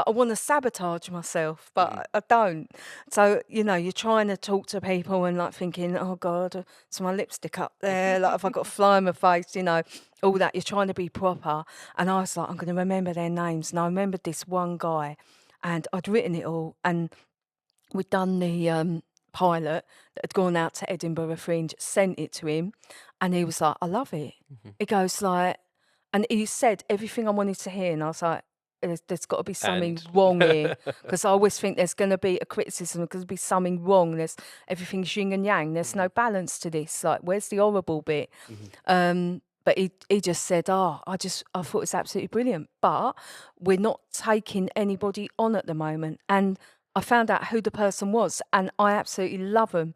I want to sabotage myself, but I don't. So, you're trying to talk to people and like thinking, oh God, is my lipstick up there? Like, if I got a fly in my face, all that. You're trying to be proper. And I was like, I'm going to remember their names. And I remembered this one guy, and I'd written it all, and we'd done the pilot that had gone out to Edinburgh Fringe, sent it to him, and he was like, I love it. He goes like, and he said everything I wanted to hear, and I was like, there's got to be something wrong here, because I always think there's going to be a criticism, because there's be something wrong. There's everything's yin and yang. There's no balance to this. Like, where's the horrible bit? But he just said, I thought it was absolutely brilliant, but we're not taking anybody on at the moment. And I found out who the person was, and I absolutely love them.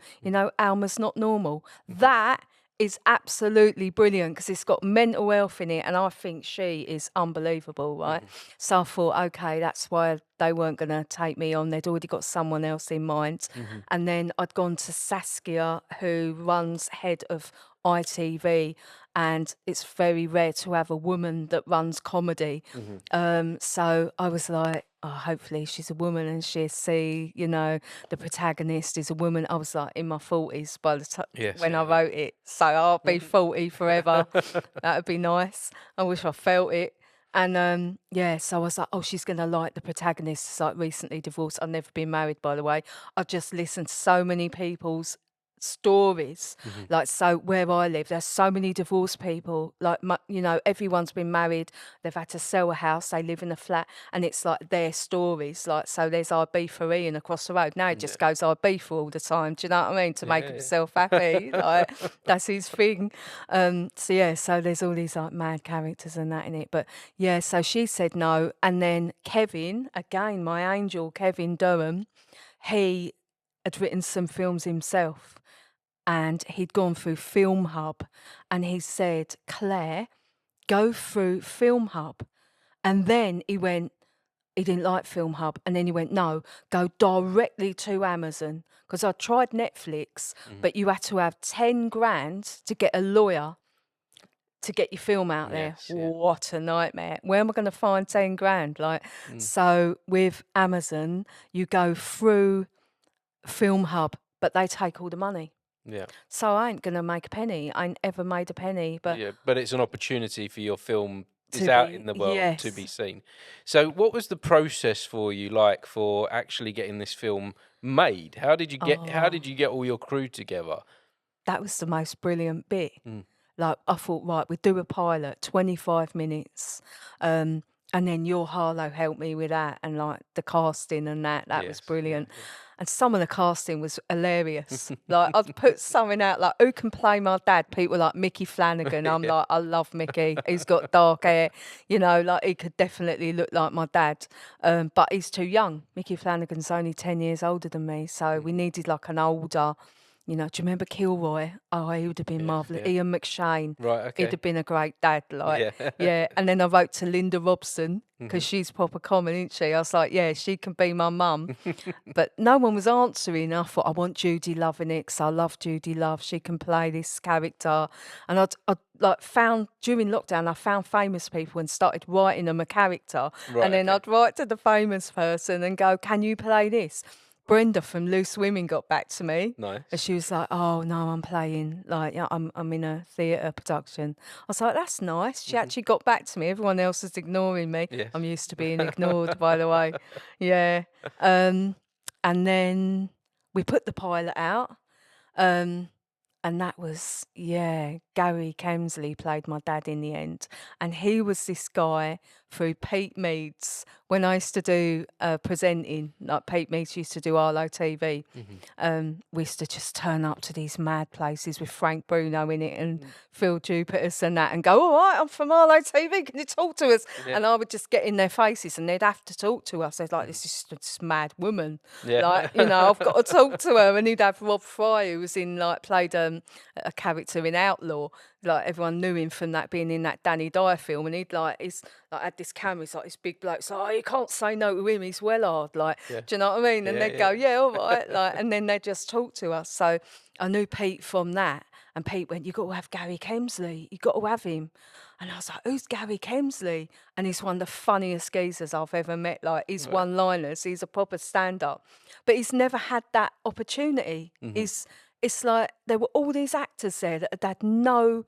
Alma's Not Normal. That is absolutely brilliant, because it's got mental health in it, and I think she is unbelievable, right? So I thought, okay, that's why they weren't going to take me on. They'd already got someone else in mind. And then I'd gone to Saskia, who runs head of ITV, and it's very rare to have a woman that runs comedy. So I was like, oh, hopefully she's a woman and she'll see, the protagonist is a woman. I was like in my 40s by the time when I wrote it. So I'll be 40 forever. That would be nice. I wish I felt it. And so I was like, oh, she's going to like the protagonist. It's like recently divorced. I've never been married, by the way. I've just listened to so many people's stories. Like, so where I live, there's so many divorced people, like, everyone's been married, they've had to sell a house, they live in a flat, and it's like their stories. Like, so there's Ibiza Ian across the road now, he just goes Ibiza all the time, do you know what I mean, to make himself happy. Like, that's his thing. So there's all these like mad characters and that in it. But so she said no. And then Kevin, again, my angel Kevin Durham, he had written some films himself. and he'd gone through Film Hub, and he said, Claire, go through Film Hub. And then he didn't like Film Hub, and then he went, no, go directly to Amazon. Because I tried Netflix, but you had to have 10 grand to get a lawyer to get your film out there. Yes, yeah. What a nightmare. Where am I going to find 10 grand? Like, so with Amazon, you go through Film Hub, but they take all the money. Yeah. So I ain't going to make a penny. I ain't ever made a penny. But Yeah, but it's an opportunity for your film is To out be- in the world to yes. be seen. So what was the process for you like for actually getting this film made? How did you get all your crew together? that was the most brilliant bit. Mm. Like, I thought, right, we'd do a pilot, 25 minutes. And then your Harlow helped me with that, and like the casting and that was Yes, yeah, brilliant. And some of the casting was hilarious. Like, I'd put something out like, who can play my dad? People like Mickey Flanagan. I'm like, I love Mickey. He's got dark hair, like he could definitely look like my dad. But he's too young. Mickey Flanagan's only 10 years older than me. So we needed like an older, do you remember Kilroy? Oh, he would have been marvellous. yeah. Ian McShane. Right, okay. He'd have been a great dad, like, Yeah. yeah. And then I wrote to Linda Robson, because she's proper common, isn't she? I was like, yeah, she can be my mum. But no one was answering. I thought, I want Judy Love in it, because I love Judy Love. She can play this character. And I'd like found, during lockdown, I found famous people and started writing them a character. Right, and then okay. I'd write to the famous person and go, can you play this? Brenda from Loose Women got back to me. Nice. And she was like, oh, no, I'm playing, like, I'm in a theatre production. I was like, that's nice. She actually got back to me. Everyone else is ignoring me. Yes. I'm used to being ignored, by the way. Yeah. And then we put the pilot out. And that was, Gary Kemsley played my dad in the end. And he was this guy through Pete Meads. When I used to do presenting, like Pete Meads used to do Arlo TV, we used to just turn up to these mad places with Frank Bruno in it and Phil Jupitus and that, and go, all right, I'm from Arlo TV, can you talk to us? Yeah. And I would just get in their faces and they'd have to talk to us. They'd like, this is this mad woman. Yeah. Like, I've got to talk to her. And he'd have Rob Fry, who was played a character in Outlaw. Like, everyone knew him from that, being in that Danny Dyer film. And he'd had this camera, he's like this big bloke. So, oh, you can't say no to him, he's well hard. Like, do you know what I mean? And they'd go, yeah, all right. Like, and then they'd just talk to us. So I knew Pete from that. And Pete went, you've got to have Gary Kemsley. You've got to have him. And I was like, who's Gary Kemsley? And he's one of the funniest geezers I've ever met. Like, his one-liners, he's a proper stand-up. But he's never had that opportunity. It's like there were all these actors there that had no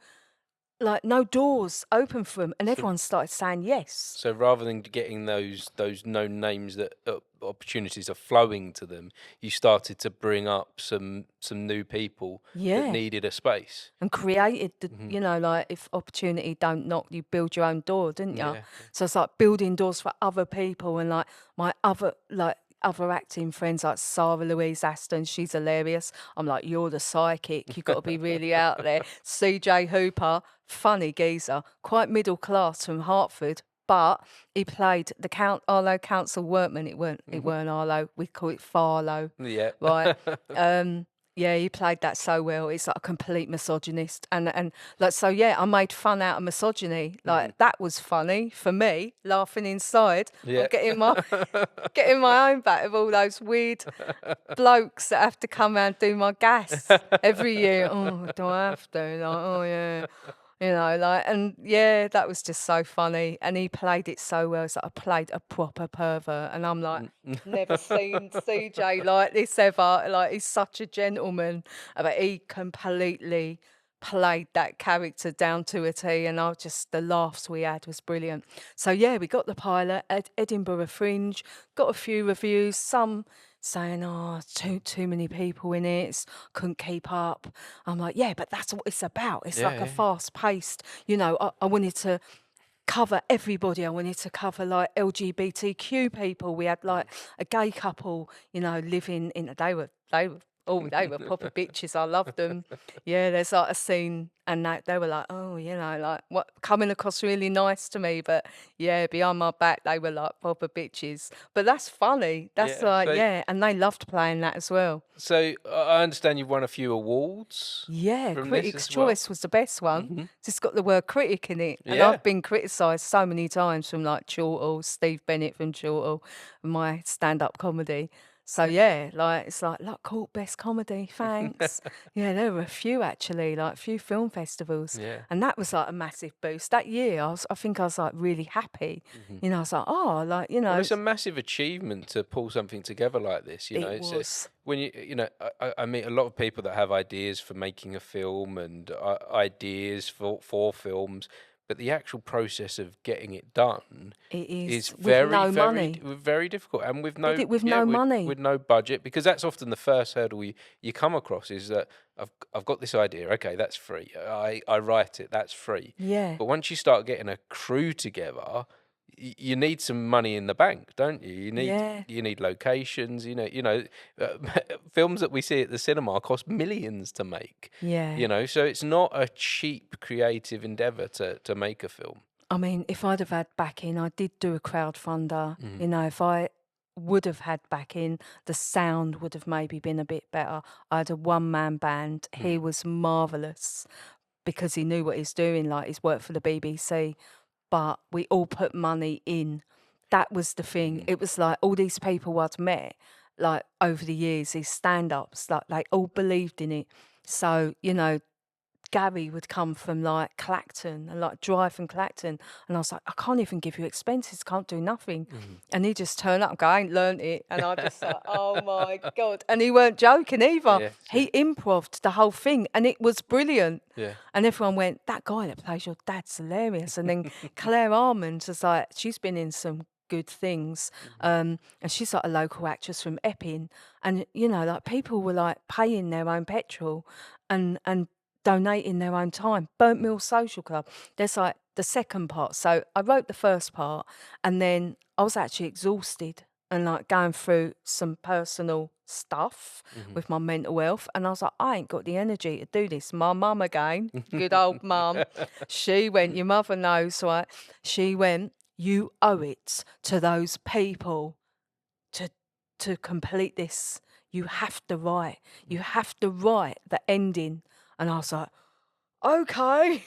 doors open for them, and everyone started saying yes. So rather than getting those known names that opportunities are flowing to them, you started to bring up some new people that needed a space. And created, like, if opportunity don't knock, you build your own door, didn't you? Yeah. So it's like building doors for other people, and like my other acting friends like Sarah Louise Aston, she's hilarious. I'm like, you're the psychic, you've got to be really out there. CJ Hooper, funny geezer, quite middle class from Hertford, but he played the Arlo Council workman. It weren't Arlo, we call it Farlow. Yeah. Right. Yeah, he played that so well. It's like a complete misogynist, and like, so yeah, I made fun out of misogyny. Like, that was funny for me, laughing inside. Yeah. I'm getting my own back of all those weird blokes that have to come and do my gas every year. Oh, do I have to? Like, oh yeah. And yeah, that was just so funny. And he played it so well. It's like I played a proper pervert. And I'm like, never seen CJ like this ever. Like, he's such a gentleman. But he completely played that character down to a T. And the laughs we had was brilliant. So yeah, we got the pilot at Edinburgh Fringe, got a few reviews, some saying, oh, too many people in it, couldn't keep up. I'm like, yeah, but that's what it's about. It's like a fast-paced, I wanted to cover everybody. I wanted to cover like LGBTQ people. We had like a gay couple, living in, they were Oh, they were proper bitches. I loved them. Yeah, there's like a scene, and they were like, oh, like what, coming across really nice to me, but yeah, behind my back they were like proper bitches. But that's funny. That's Yeah. like, yeah, and they loved playing that as well. So I understand you've won a few awards Yeah, from this Critics' as well. Choice was the best one. It's got the word critic in it. And Yeah. I've been criticised so many times from like Chortle, Steve Bennett from Chortle, my stand-up comedy. So yeah, like it's like cool, best comedy, thanks. Yeah, there were a few actually, like a few film festivals. Yeah. And that was like a massive boost. That year I think I was like really happy. You know, I was like, oh, like, you know. Well, it's a massive achievement to pull something together like this. You know, It was. When I meet a lot of people that have ideas for making a film and ideas for films, but the actual process of getting it done It is is with very, no very, money. very difficult, and with no Did it with no money. with no budget, because that's often the first hurdle you come across is that I've got this idea. Okay, that's free. I write it. That's free. Yeah. But once you start getting a crew together, you need some money in the bank, don't you? Yeah. You need locations. Films that we see at the cinema cost millions to make. Yeah. So it's not a cheap creative endeavor to make a film. I mean, if I'd have had backing, I did do a crowdfunder. You know, if I would have had backing, the sound would have maybe been a bit better. I had a one-man band. He was marvellous because he knew what he's doing. Like, he's worked for the BBC, but we all put money in. That was the thing. It was like all these people I'd met, like over the years, these stand-ups, like they all believed in it. So, Gary would come from like Clacton and like drive from Clacton, and I was like, I can't even give you expenses, can't do nothing. And he just turned up and go, I ain't learnt it. And I just like, oh my God. And he weren't joking either. Yeah, he improv'd the whole thing and it was brilliant. Yeah. And everyone went, that guy that plays your dad's hilarious. And then Claire Armand was like, she's been in some good things. And she's like a local actress from Epping. And, like people were like paying their own petrol and donating their own time. Burnt Mill Social Club. There's like the second part. So I wrote the first part and then I was actually exhausted and like going through some personal stuff with my mental health. And I was like, I ain't got the energy to do this. My mum again, good old mum, she went, your mother knows, right? She went, you owe it to those people to complete this. You have to write. You have to write the ending. And I was like, okay.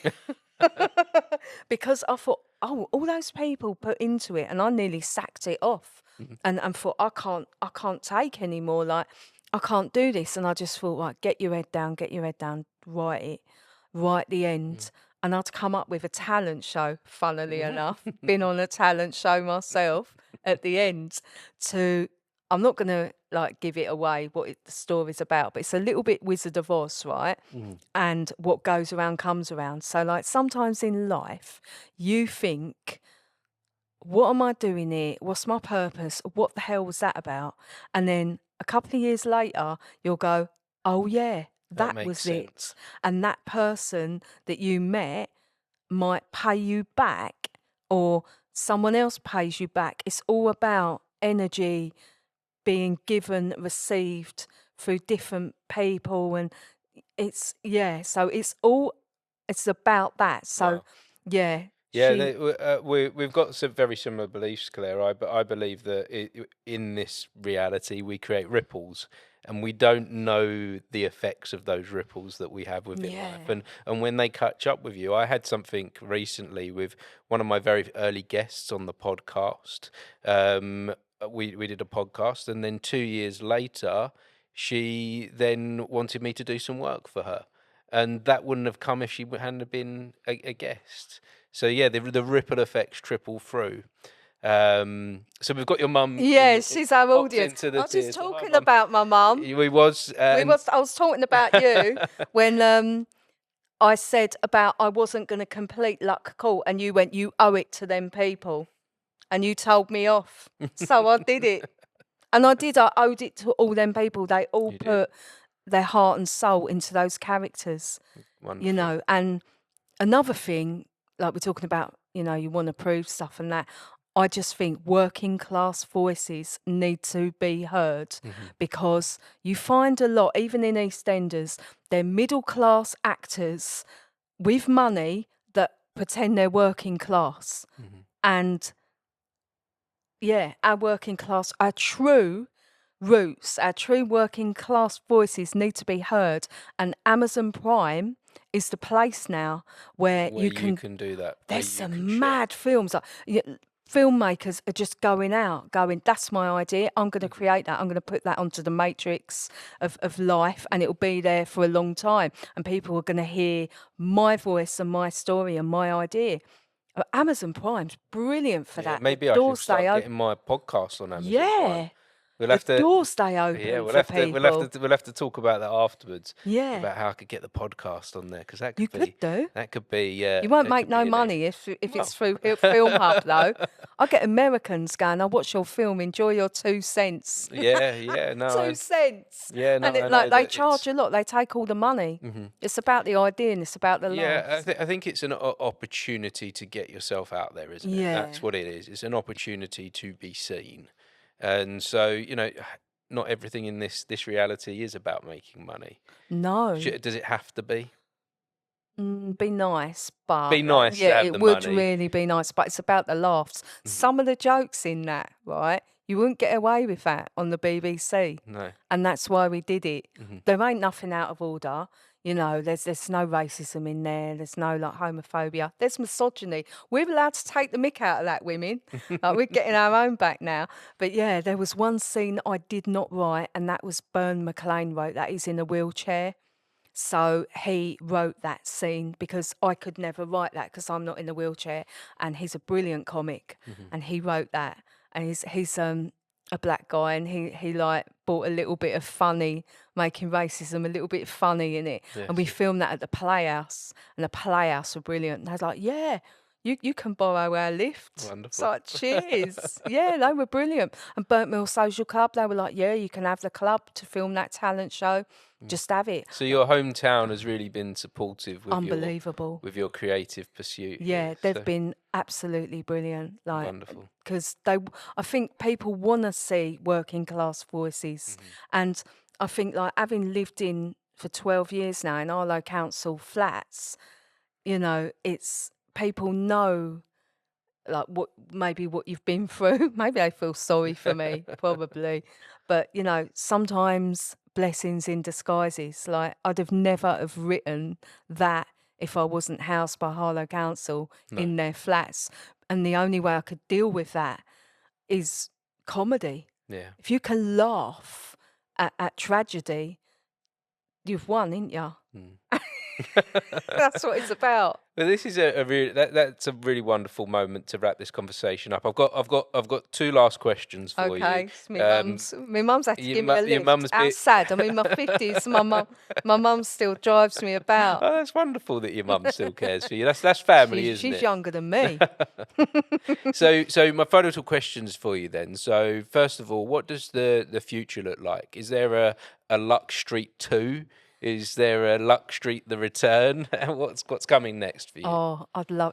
Because I thought, oh, all those people put into it, and I nearly sacked it off and thought, I can't take anymore. Like, I can't do this. And I just thought, right, get your head down, write it, write the end. And I'd come up with a talent show, funnily enough, been on a talent show myself at the end I'm not going to like give it away what the story's about, but it's a little bit Wizard of Oz, right? And what goes around comes around. So like sometimes in life, you think, what am I doing here? What's my purpose? What the hell was that about? And then a couple of years later, you'll go, oh yeah, that makes was sense. it. And that person that you met might pay you back or someone else pays you back. It's all about energy being given, received through different people, and so it's about that. So Wow. yeah, we've got some very similar beliefs, Claire. I believe that in this reality we create ripples, and we don't know the effects of those ripples that we have within life. And when they catch up with you, I had something recently with one of my very early guests on the podcast. We did a podcast, and then 2 years later, she then wanted me to do some work for her, and that wouldn't have come if she hadn't have been a guest. So yeah, the ripple effects triple through. So we've got your mum. Yeah, she's our audience. I was just talking about my mum. I was talking about you when I said about I wasn't going to complete Luck Court, and you went, you owe it to them people. And you told me off. So I did it. And I did. I owed it to all them people. They all put their heart and soul into those characters. Wonderful. And another thing, like we're talking about, you want to prove stuff and that. I just think working class voices need to be heard because you find a lot, even in EastEnders, they're middle class actors with money that pretend they're working class. And yeah, our working class, our true roots, our true working class voices need to be heard. And Amazon Prime is the place now where Where you you can. can do that. There's where you can some share. mad films. Filmmakers are just going out, going, that's my idea. I'm going to create that. I'm going to put that onto the matrix of life, and it'll be there for a long time. And people are going to hear my voice and my story and my idea. Amazon Prime's brilliant for Yeah, that. maybe The I should doors start stay open. getting my podcast on Amazon Prime. Yeah. We'll The have to. doors stay Yeah, open we'll for have to. people. We'll have to talk about that afterwards. Yeah. About how I could get the podcast on there, because that You could be. could do. That could be. You won't it make could no be money if it's Well. through Film Hub, though. I get Americans going, I watch your film, enjoy your 2 cents. Yeah, no. 2 cents. Yeah, no, And I it, know like they that charge a lot. They take all the money. It's about the idea and it's about the Yeah, laughs. I think it's an opportunity to get yourself out there, isn't it? Yeah. That's what it is. It's an opportunity to be seen. And so, not everything in this reality is about making money. No. Does it have to be? Be nice, but Be nice to yeah, have it the would money. really be nice. But it's about the laughs. Some of the jokes in that, right? You wouldn't get away with that on the BBC, No. and that's why we did it. There ain't nothing out of order. There's no racism in there. There's no like homophobia. There's misogyny. We're allowed to take the mick out of that, women. Like we're getting our own back now. But yeah, there was one scene I did not write, and that was Bern McLean wrote that. He's in a wheelchair. So he wrote that scene because I could never write that because I'm not in a wheelchair, and he's a brilliant comic, and he wrote that, and he's a black guy, and he like brought a little bit of funny, making racism a little bit funny in it, and we filmed that at the Playhouse, and the Playhouse were brilliant. And I was like, yeah. You can borrow our lift. Wonderful. It's like, cheers. Yeah, they were brilliant. And Burnt Mill Social Club, they were like, yeah, you can have the club to film that talent show. Just have it. So your hometown has really been supportive with Unbelievable. your creative pursuit. Yeah, they've so been absolutely brilliant. Like, wonderful. because I think people want to see working class voices, and I think like having lived in for 12 years now in Arlo Council flats, it's people know like what you've been through. Maybe they feel sorry for me, probably, but sometimes blessings in disguises. Like I'd have never have written that if I wasn't housed by Harlow Council in their flats, and the only way I could deal with that is comedy. Yeah. If you can laugh at tragedy, you've won, ain't you? That's what it's about. Well, this is that's a really wonderful moment to wrap this conversation up. I've got 2 last questions for you. Okay, my mum's had to give me a lift. Your mum's I'm sad. I'm in my 50s. My mum still drives me about. Oh, that's wonderful that your mum still cares for you. That's family, isn't it? She's younger than me. So my final 2 questions for you then. So first of all, what does the future look like? Is there a Luck Street 2? Is there a Luck Street The Return? What's coming next for you? Oh,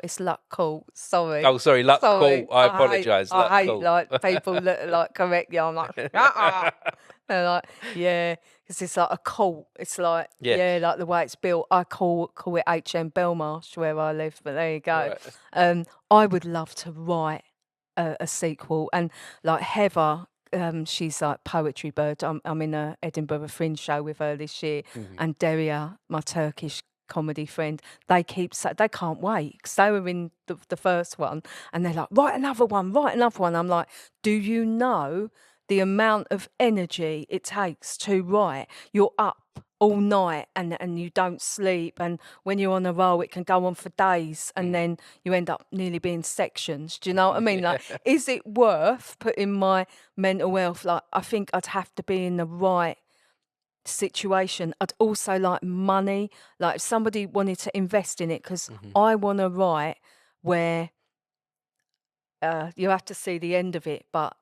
it's Luck Court. Sorry. Oh, sorry, Luck Court. I apologise. I hate like people that like correct you. I'm like, they're like, yeah, because it's like a cult. It's like, like the way it's built. I call it HM Belmarsh where I live, but there you go. Right. I would love to write a sequel, and like Heather. She's like poetry bird. I'm in a Edinburgh Fringe show with her this year, and Deria, my Turkish comedy friend, they can't wait because they were in the first one, and they're like, write another one. I'm like, do you know the amount of energy it takes to write? You're up all night and you don't sleep, and when you're on a roll it can go on for days, and then you end up nearly being sections. Do you know what I mean? Like, is it worth putting my mental health? Like, I think I'd have to be in the right situation. I'd also like money, like if somebody wanted to invest in it, because I want to write where you have to see the end of it, but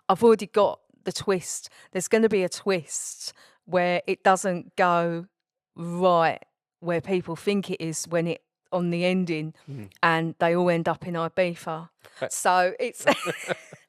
I've already got the twist. There's going to be a twist where it doesn't go right where people think it is when it on the ending, and they all end up in Ibiza. So it's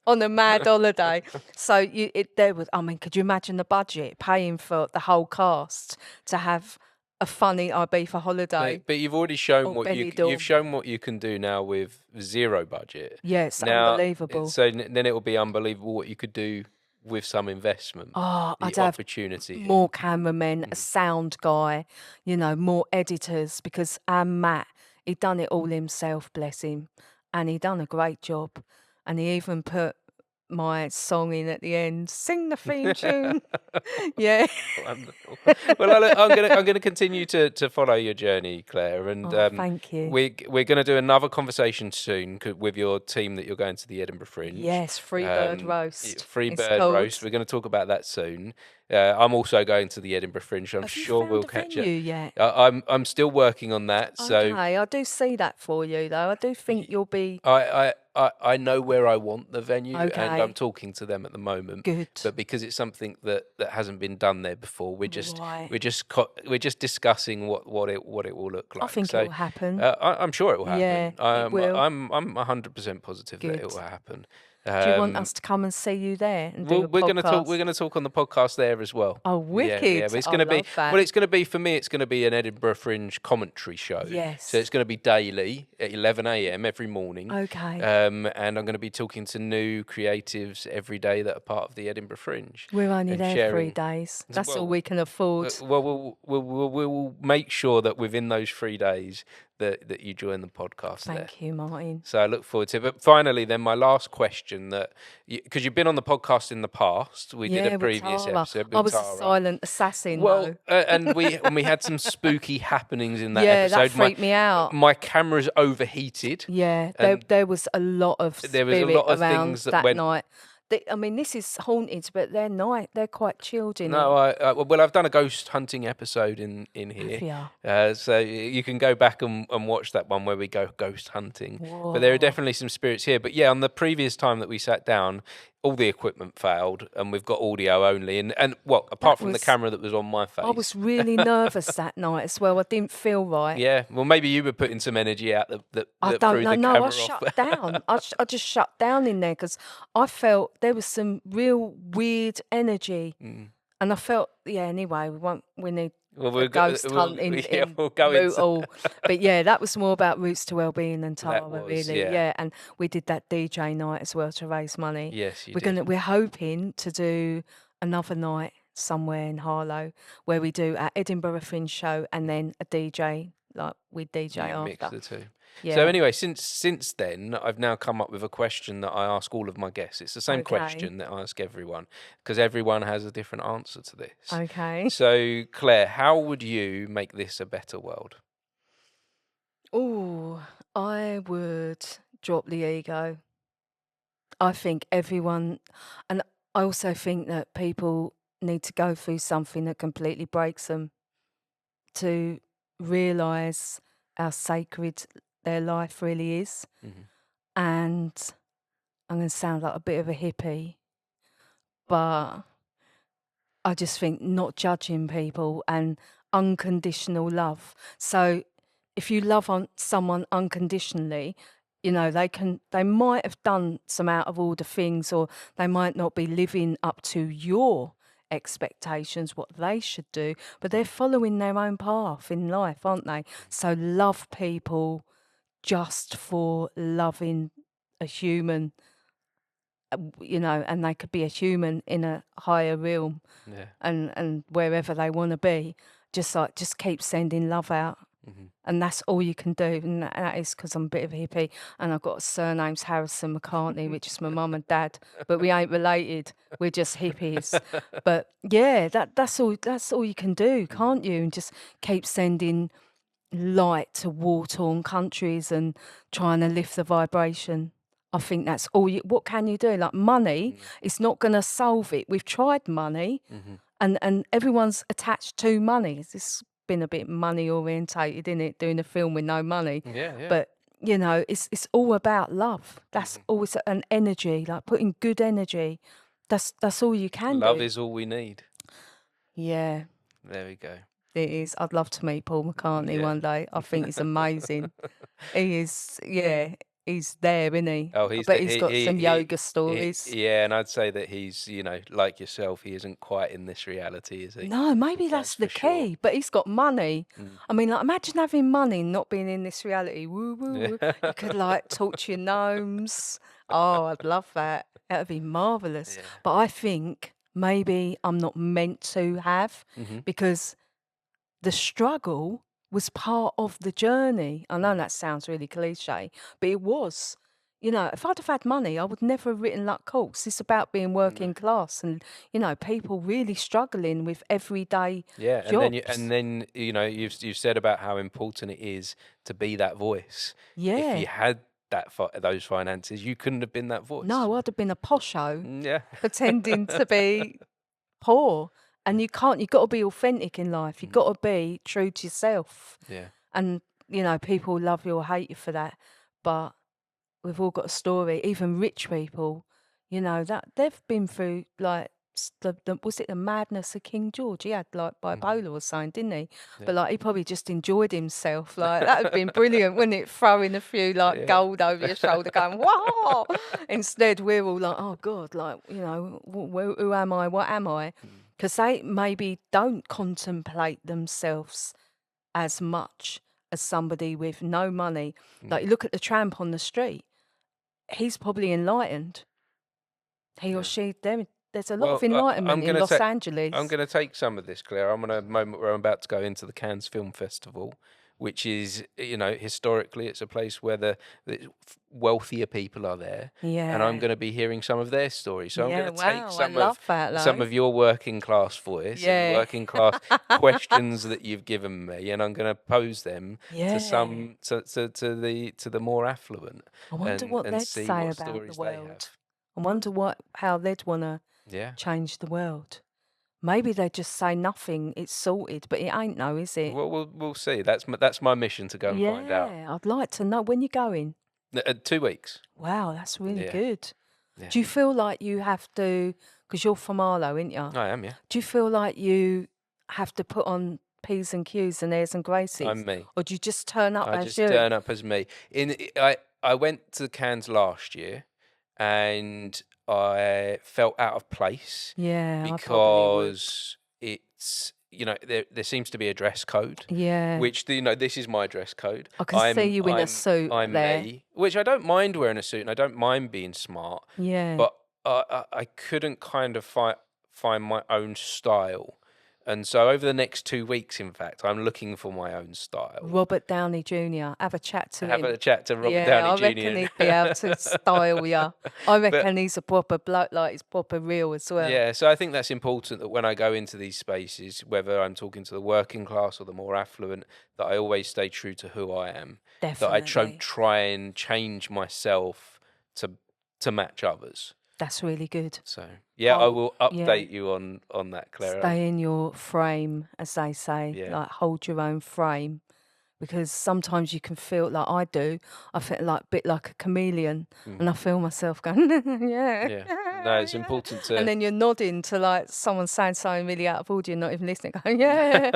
on a mad holiday. So could you imagine the budget paying for the whole cast to have a funny Ibiza holiday? But you've already shown Or you've shown what you can do now with zero budget. Yeah, it's Now, unbelievable. So then it will be unbelievable what you could do with some investment. Oh, the I'd have opportunity. more cameramen, a sound guy, more editors, because Matt, he done it all himself, bless him, and he done a great job. And he even put my song in at the end, sing the theme tune. Yeah. Wonderful. Well, I'm gonna continue to follow your journey, Claire, and Thank you. we're gonna do another conversation soon with your team that you're going to the Edinburgh Fringe. Yes, Free Bird Roast. Free it's Bird called. Roast. We're going to talk about that soon. I'm also going to the Edinburgh Fringe. I'm Have you sure found we'll a catch venue up. yet? I'm still working on that. So Okay, I do see that for you though. I do think you'll be I know where I want the venue, and Okay. I'm talking to them at the moment. good. But because it's something that hasn't been done there before, we're just Right. we're just discussing what it will look like. I think so, it will happen. I'm sure it will happen. Yeah, it will. I'm 100% positive that it Good. will happen. Do you want us to come and see you there and do a We're going to talk. podcast? We're going to talk on the podcast there as well. Oh, wicked! But it's I going to be love that. well. It's going to be for me. It's going to be an Edinburgh Fringe commentary show. Yes. So it's going to be daily at 11 a.m. every morning. Okay. And I'm going to be talking to new creatives every day that are part of the Edinburgh Fringe. We're only and there sharing- 3 days. That's all well, we can afford. Well, we'll make sure that within those 3 days that you join the podcast there. Thank you, Martin. So I look forward to it. But finally, then my last question, that because you've been on the podcast in the past, we did a with previous Tara. episode with I was Tara. a silent assassin. Well, though. and we had some spooky happenings in that Yeah, episode. that freaked me out. My camera's overheated. Yeah, and there was a lot of spirit there was a lot of around things that that went- night. I mean, this is haunted, but they're quite chilled in No, it. well, I've done a ghost hunting episode in here. Yeah. So you can go back and watch that one where we go ghost hunting. But there are definitely some spirits here. But yeah, on the previous time that we sat down, all the equipment failed and we've got audio only. And apart from the camera that was on my face. I was really nervous that night as well. I didn't feel right. Yeah, well, maybe you were putting some energy out that I threw don't the know. No, camera I off. shut down. I just shut down in there because I felt there was some real weird energy, and I felt anyway. We need a ghost hunting in we'll go into brutal. But yeah, that was more about Roots to Wellbeing than Tara, was, really. yeah. And we did that DJ night as well to raise money. Yes, you did. We're hoping to do another night somewhere in Harlow where we do our Edinburgh Fringe show and then a DJ, like we DJ You mix after. the two. Yeah. So anyway, since then, I've now come up with a question that I ask all of my guests. It's the same Okay. question that I ask everyone because everyone has a different answer to this. Okay. So Claire, how would you make this a better world? Oh, I would drop the ego. I think everyone, and I also think that people need to go through something that completely breaks them to realise how sacred their life really is. Mhm. And I'm going to sound like a bit of a hippie, but I just think not judging people and unconditional love. So if you love someone unconditionally, they might have done some out of order things, or they might not be living up to your expectations, what they should do, but they're following their own path in life, aren't they? So love people just for loving a human, and they could be a human in a higher realm, Yeah. and wherever they want to be, just keep sending love out. Mhm. And that's all you can do. And that is because I'm a bit of a hippie and I've got surnames Harrison McCartney, which is my mum and dad, but we ain't related. We're just hippies. But yeah, that's all you can do, can't you? And just keep sending light to war-torn countries and trying to lift the vibration. I think that's all what can you do? Like money, it's not going to solve it. We've tried money and everyone's attached to money. It's been a bit money orientated, isn't it? Doing a film with no money. Yeah. But it's all about love. That's always an energy, like putting good energy. That's all you can do. Love is all we need. Yeah. There we go. It is. I'd love to meet Paul McCartney one day. I think he's amazing. He is, yeah, he's there, isn't he? Oh, I bet he's got some yoga he stories. yeah, and I'd say that he's, like yourself, he isn't quite in this reality, is he? No, maybe that's the for sure. key. But he's got money. Mm. I mean, like, imagine having money and not being in this reality. Woo, woo, woo. You could like talk to your gnomes. Oh, I'd love that. That'd be marvelous. Yeah. But I think maybe I'm not meant to have because the struggle was part of the journey. I know that sounds really cliche, but it was. If I'd have had money, I would never have written Luck Course. It's about being working class and, people really struggling with everyday Yeah, jobs. and then you've said about how important it is to be that voice. Yeah. If you had those finances, you couldn't have been that voice. No, I'd have been a posho Yeah. pretending to be poor. And you've got to be authentic in life. You've got to be true to yourself. Yeah. And, people love you or hate you for that. But we've all got a story. Even rich people, that they've been through like was it the madness of King George? He had like bipolar or something, didn't he? Yeah. But like he probably just enjoyed himself. Like that would have been brilliant, wouldn't it? Throwing a few like gold over your shoulder, going whoa. Instead, we're all like, oh God, like who am I? What am I? Because they maybe don't contemplate themselves as much as somebody with no money. Like you look at the tramp on the street. He's probably enlightened. He or she, there's a lot of enlightenment in Los Angeles. I'm going to take some of this, Claire. I'm on a moment where I'm about to go into the Cannes Film Festival, which is, historically it's a place where the wealthier people are there. Yeah. And I'm going to be hearing some of their stories. So I'm going to take some of your working class voice and working class questions that you've given me, and I'm going to pose them to some to the more affluent. I wonder what they'd say about the world. I wonder how they'd want to change the world. Maybe they just say nothing, it's sorted, but it ain't, no, is it? Well, we'll see. That's my mission to go and find out. Yeah, I'd like to know. When you're going? 2 weeks. Wow, that's really good. Yeah. Do you feel like you have to, because you're from Arlo, aren't you? I am, yeah. Do you feel like you have to put on P's and Q's and A's and Graces? I'm me. Or do you just turn up as you? I just turn up as me. I went to Cannes last year and I felt out of place. Yeah, because it's there seems to be a dress code. Yeah, which this is my dress code. I can see you in a suit. I'm there. Me, which I don't mind wearing a suit and I don't mind being smart. Yeah, but I couldn't kind of find my own style. And so over the next 2 weeks, in fact, I'm looking for my own style. Robert Downey Jr. Have a chat to him. Have a chat to Robert Downey Jr. I reckon he'd be able to style you. I reckon he's a proper bloke, like he's proper real as well. Yeah, so I think that's important that when I go into these spaces, whether I'm talking to the working class or the more affluent, that I always stay true to who I am. Definitely. That I try and change myself to match others. That's really good. So, I will update you on that, Claire. Stay in your frame, as they say. Yeah. Like, hold your own frame. Because sometimes you can feel, like I do, I feel like a bit like a chameleon. And I feel myself going, Yeah. No, it's important to... And then you're nodding to, like, someone saying something really out of order, you're not even listening, going, yeah.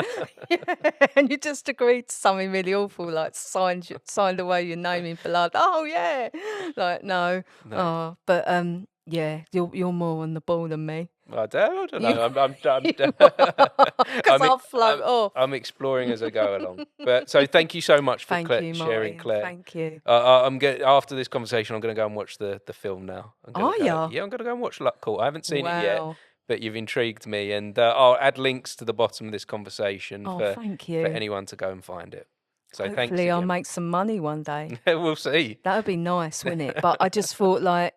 And you just agreed to something really awful, like signed away your name in blood. Oh, yeah. Like, no. Oh, but... yeah, you're more on the ball than me. I don't know. Because I'll float off. I'm exploring as I go along. But so thank you so much for sharing, Claire. Thank you. After this conversation, I'm going to go and watch the film now. Are you? Yeah, I'm going to go and watch Luck Court. I haven't seen it yet, but you've intrigued me, and I'll add links to the bottom of this conversation for anyone to go and find it. So hopefully I'll make some money one day. We'll see. That would be nice, wouldn't it? But I just thought, like,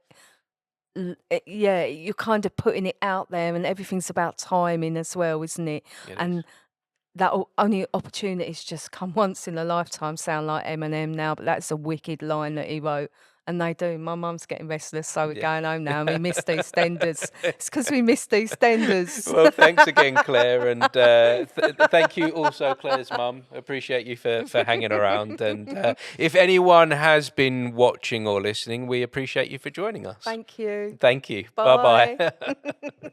you're kind of putting it out there, and everything's about timing as well, isn't it? And that only opportunities just come once in a lifetime. Sound like Eminem now, but that's a wicked line that he wrote. And they do. My mum's getting restless, so we're going home now, and we missed EastEnders. It's because we missed EastEnders. Well, thanks again, Claire, and thank you also, Claire's mum. Appreciate you for hanging around. And if anyone has been watching or listening, we appreciate you for joining us. Thank you. Thank you. Bye. Bye-bye.